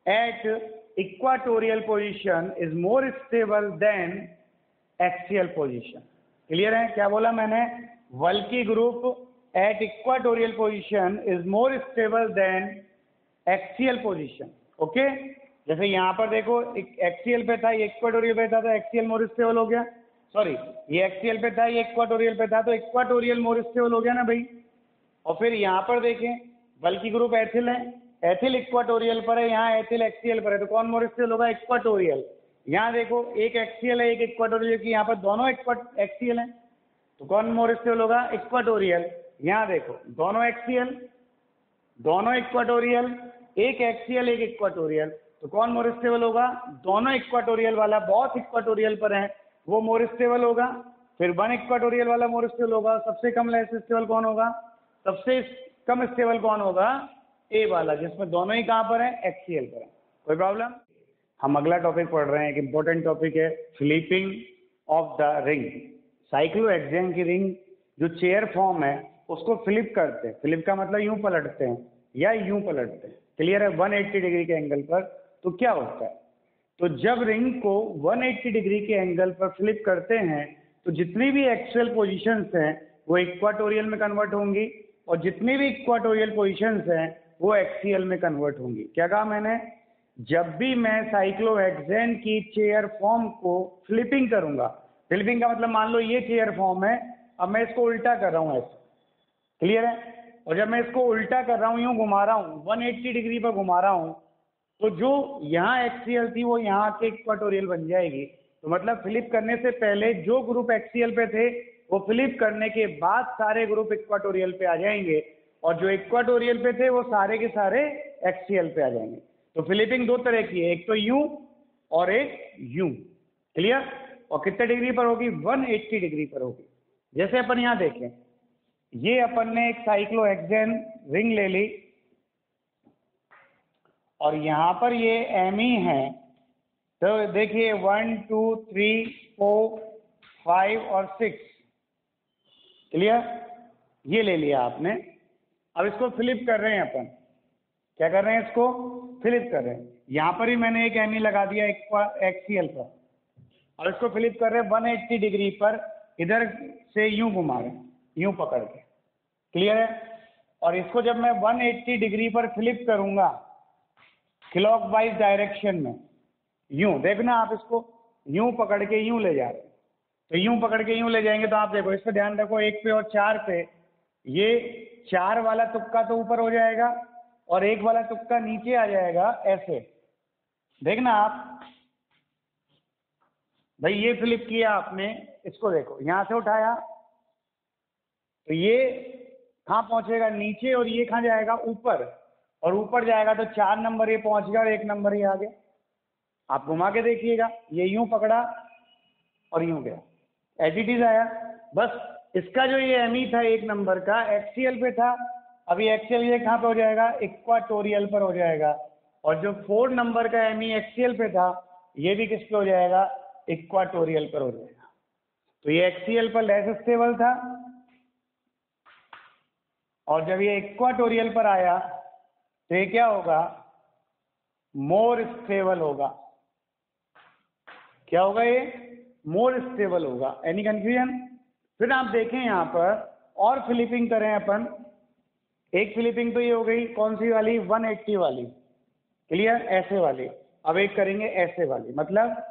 at equatorial position is more stable than axial position. Clear है? क्या बोला मैंने, bulky group at equatorial position is more stable than axial position। Okay, जैसे यहाँ पर देखो एक्सियल पे था, ये इक्वाटोरियल पे था, तो एक्सियल मोर स्टेबल हो गया, सॉरी ये एक्सियल पे था, ये इक्वाटोरियल पे था, तो इक्वाटोरियल मोर स्टेबल हो गया ना भाई। और फिर यहाँ पर देखें, बल्कि ग्रुप एथिल है, एथिल इक्वाटोरियल पर है, यहाँ एथिल एक्सियल पर है, तो कौन मोर स्टेबल होगा, इक्वाटोरियल। यहाँ देखो एक एक्सियल है एक इक्वाटोरियल की, यहाँ पर दोनों एक्सियल है, तो कौन मोर स्टेबल होगा, इक्वाटोरियल। यहाँ देखो दोनों एक्सियल, दोनों इक्वाटोरियल, एक एक्सियल एक इक्वाटोरियल, तो कौन मोर स्टेबल होगा, दोनों इक्वाटोरियल वाला, बहुत इक्वाटोरियल पर है वो मोर स्टेबल होगा। फिर 1 इक्वाटोरियल वाला मोर स्टेबल होगा। सबसे कम लेस स्टेबल कौन होगा, सबसे कम स्टेबल कौन होगा, ए वाला, जिसमें दोनों ही कहाँ पर है, एक्सियल पर है। कोई प्रॉब्लम? हम अगला टॉपिक पढ़ रहे हैं, एक इंपॉर्टेंट टॉपिक है, flipping of the ring. Cyclohexane की रिंग जो चेयर फॉर्म है उसको फ्लिप करते हैं, फ्लिप का मतलब यूं पलटते हैं या यूं पलटते हैं। क्लियर है? 180 डिग्री के एंगल पर। तो क्या होता है, तो जब रिंग को 180 डिग्री के एंगल पर फ्लिप करते हैं तो जितनी भी एक्सियल पोजीशंस हैं वो इक्वाटोरियल में कन्वर्ट होंगी और जितनी भी इक्वाटोरियल पोजीशंस हैं वो एक्सियल में कन्वर्ट होंगी। क्या कहा मैंने, जब भी मैं साइक्लोहेक्सेन की चेयर फॉर्म को फ्लिपिंग करूंगा, फ्लिपिंग का मतलब मान लो ये चेयर फॉर्म है अब मैं इसको उल्टा कर रहा हूँ ऐसे, क्लियर है। और जब मैं इसको उल्टा कर रहा हूँ, यूँ घुमा रहा हूँ, 180 डिग्री पर घुमा रहा हूँ, तो जो यहाँ एक्सियल थी वो यहाँ के इक्वाटोरियल बन जाएगी। तो मतलब फ्लिप करने से पहले जो ग्रुप एक्सियल पे थे वो फ्लिप करने के बाद सारे ग्रुप इक्वाटोरियल पे आ जाएंगे, और जो इक्वाटोरियल पे थे वो सारे के सारे एक्सियल पे आ जाएंगे। तो फ्लिपिंग दो तरह की है, एक तो यूं और एक यूं, क्लियर। और कितने डिग्री पर होगी? 180 डिग्री पर होगी। जैसे अपन यहाँ देखें, ये अपन ने एक साइक्लोहेक्सेन रिंग ले ली और यहाँ पर ये एमी है, तो देखिए 1 2 3 4 5 और 6, क्लियर। ये ले लिया आपने। अब इसको फ्लिप कर रहे हैं अपन, क्या कर रहे हैं? इसको फ्लिप कर रहे हैं। यहाँ पर ही मैंने एक एमी लगा दिया एक्सियल पर, और इसको फ्लिप कर रहे हैं 180 डिग्री पर, इधर से यूं घुमा रहे हैं, यूं पकड़ के, क्लियर है। और इसको जब मैं 180 डिग्री पर फ्लिप करूंगा क्लॉकवाइज डायरेक्शन में, यूं देखना आप, इसको यूं पकड़ के यूं ले जा रहे हैं, तो यूं पकड़ के यूं ले जाएंगे तो आप देखो, इस पर ध्यान रखो, 1 पे और 4 पे, ये 4 वाला तुक्का तो ऊपर हो जाएगा और 1 वाला तुक्का नीचे आ जाएगा, ऐसे देखना आप भाई। ये फ्लिप किया आपने, इसको देखो, यहां से उठाया तो ये कहाँ पहुंचेगा? नीचे, और ये कहाँ जाएगा? ऊपर। और ऊपर जाएगा तो 4 नंबर ये पहुंच गया और 1 नंबर ये आ गया। आप घुमा के देखिएगा, ये यूं पकड़ा और यूं गया, एज इट इज आया। बस इसका जो ये एमी था 1 नंबर का, एक्सियल पे था, अभी एक्सियल ये कहाँ पे हो जाएगा? इक्वाटोरियल पर हो जाएगा। और जो 4 नंबर का एमी एक्सियल पे था, ये भी किस पे हो जाएगा? इक्वाटोरियल पर हो जाएगा। तो ये एक्सियल पर लेस स्टेबल था, और जब ये इक्वाटोरियल पर आया तो ये क्या होगा? मोर स्टेबल होगा। क्या होगा? ये मोर स्टेबल होगा। Any confusion? फिर आप देखें यहाँ पर और फ्लिपिंग करें अपन। एक फ्लिपिंग तो ये हो गई, कौन सी वाली? 180 वाली, क्लियर, ऐसे वाली। अब एक करेंगे ऐसे वाली, मतलब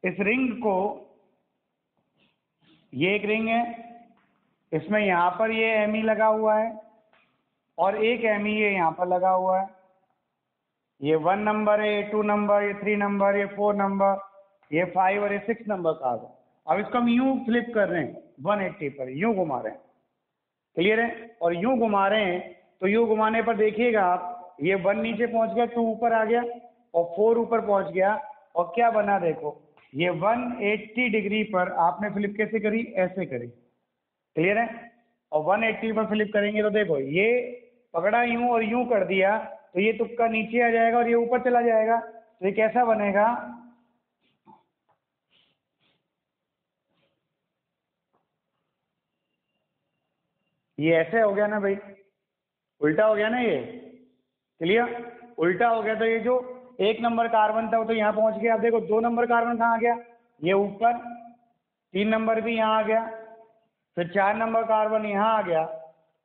इस रिंग को, ये एक रिंग है, इसमें यहाँ पर ये एमी लगा हुआ है और एक एमी ये यहाँ पर लगा हुआ है। ये 1 नंबर है, ये 2 नंबर, ये 3 नंबर, ये 4 नंबर, ये 5 और ये 6 नंबर का आ गया। अब इसको हम यूं फ्लिप कर रहे हैं 180 पर, यूं घुमा रहे हैं, क्लियर है। और यूं घुमा रहे हैं तो यूं घुमाने पर देखिएगा आप, ये 1 नीचे पहुंच गया, 2 ऊपर आ गया और 4 ऊपर पहुंच गया, और क्या बना देखो, ये 180 डिग्री पर आपने फ्लिप कैसे करी? ऐसे करी, क्लियर है। और 180 पर फ्लिप करेंगे तो देखो, ये पकड़ा यूं और यूं कर दिया, तो ये तुक्का नीचे आ जाएगा और ये ऊपर चला जाएगा। तो ये कैसा बनेगा? ये ऐसे हो गया ना भाई, उल्टा हो गया ना ये, क्लियर। उल्टा हो गया तो ये जो 1 नंबर कार्बन था वो तो यहाँ पहुंच गया। अब देखो 2 नंबर कार्बन कहाँ आ गया? ये ऊपर। 3 नंबर भी यहाँ आ गया, फिर 4 नंबर कार्बन यहाँ आ गया,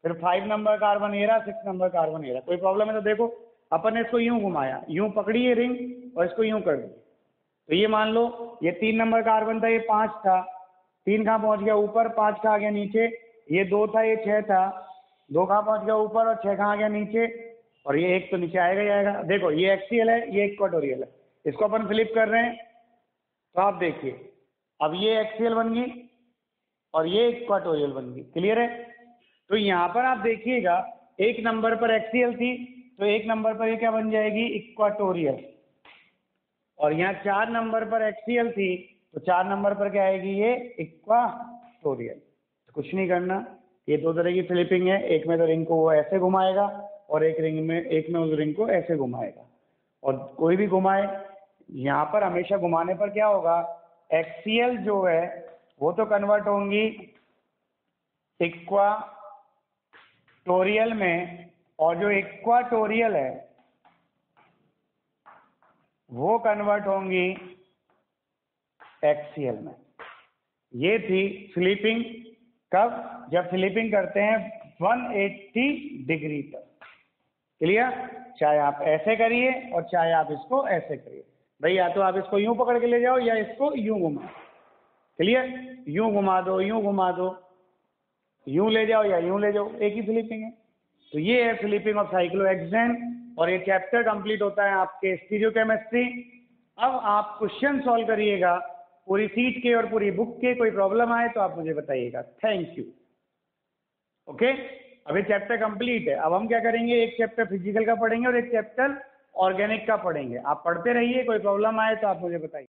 फिर 5 नंबर कार्बन ये रहा, 6 नंबर कार्बन ये रहा। कोई प्रॉब्लम है तो देखो, अपन ने इसको यूं घुमाया, यूं पकड़ी ये रिंग और इसको यूं कर दी, तो ये मान लो ये 3 नंबर कार्बन था, ये 5 था, 3 कहाँ पहुंच गया? ऊपर, 5 कहाँ आ गया? नीचे। ये 2 था, ये 6 था, 2 कहाँ पहुंच गया? ऊपर, और 6 कहाँ आ गया? नीचे। और ये 1 तो नीचे आएगा ही आएगा। देखो ये एक्सियल है, ये इक्वाटोरियल है, इसको अपन फ्लिप कर रहे हैं तो आप देखिए, अब ये एक्सियल बन गई और ये इक्वाटोरियल बन गई, क्लियर है। तो यहाँ पर आप देखिएगा, 1 नंबर पर एक्सियल थी तो 1 नंबर पर ये क्या बन जाएगी? इक्वाटोरियल। और यहाँ 4 नंबर पर एक्सियल थी तो 4 नंबर पर क्या आएगी? ये इक्वाटोरियल। तो कुछ नहीं करना, ये 2 तरह की फ्लिपिंग है, एक में तो रिंग को वो ऐसे घुमाएगा और एक में उस रिंग को ऐसे घुमाएगा। और कोई भी घुमाए, यहाँ पर हमेशा घुमाने पर क्या होगा? एक्सियल जो है वो तो कन्वर्ट होंगी इक्वाटोरियल में, और जो इक्वाटोरियल है वो कन्वर्ट होंगी एक्सियल में। ये थी फ्लिपिंग। कब? जब फ्लिपिंग करते हैं 180 डिग्री पर, क्लियर। चाहे आप ऐसे करिए और चाहे आप इसको ऐसे करिए भाई, या तो आप इसको यूं पकड़ के ले जाओ या इसको यूं घुमाओ, क्लियर। यूं घुमा दो, यूं घुमा दो, यूं ले जाओ या यूं ले जाओ, एक ही स्लीपिंग है। तो ये है स्लीपिंग ऑफ साइक्लोहेक्सेन, और ये चैप्टर कंप्लीट होता है आपके स्टीरियोकेमिस्ट्री। अब आप क्वेश्चन सॉल्व करिएगा पूरी सीट के और पूरी बुक के। कोई प्रॉब्लम आए तो आप मुझे बताइएगा। Thank you. ओके, अभी चैप्टर कंप्लीट है। अब हम क्या करेंगे, एक चैप्टर फिजिकल का पढ़ेंगे और एक चैप्टर ऑर्गेनिक का पढ़ेंगे। आप पढ़ते रहिए, कोई प्रॉब्लम आए तो आप मुझे बताइए।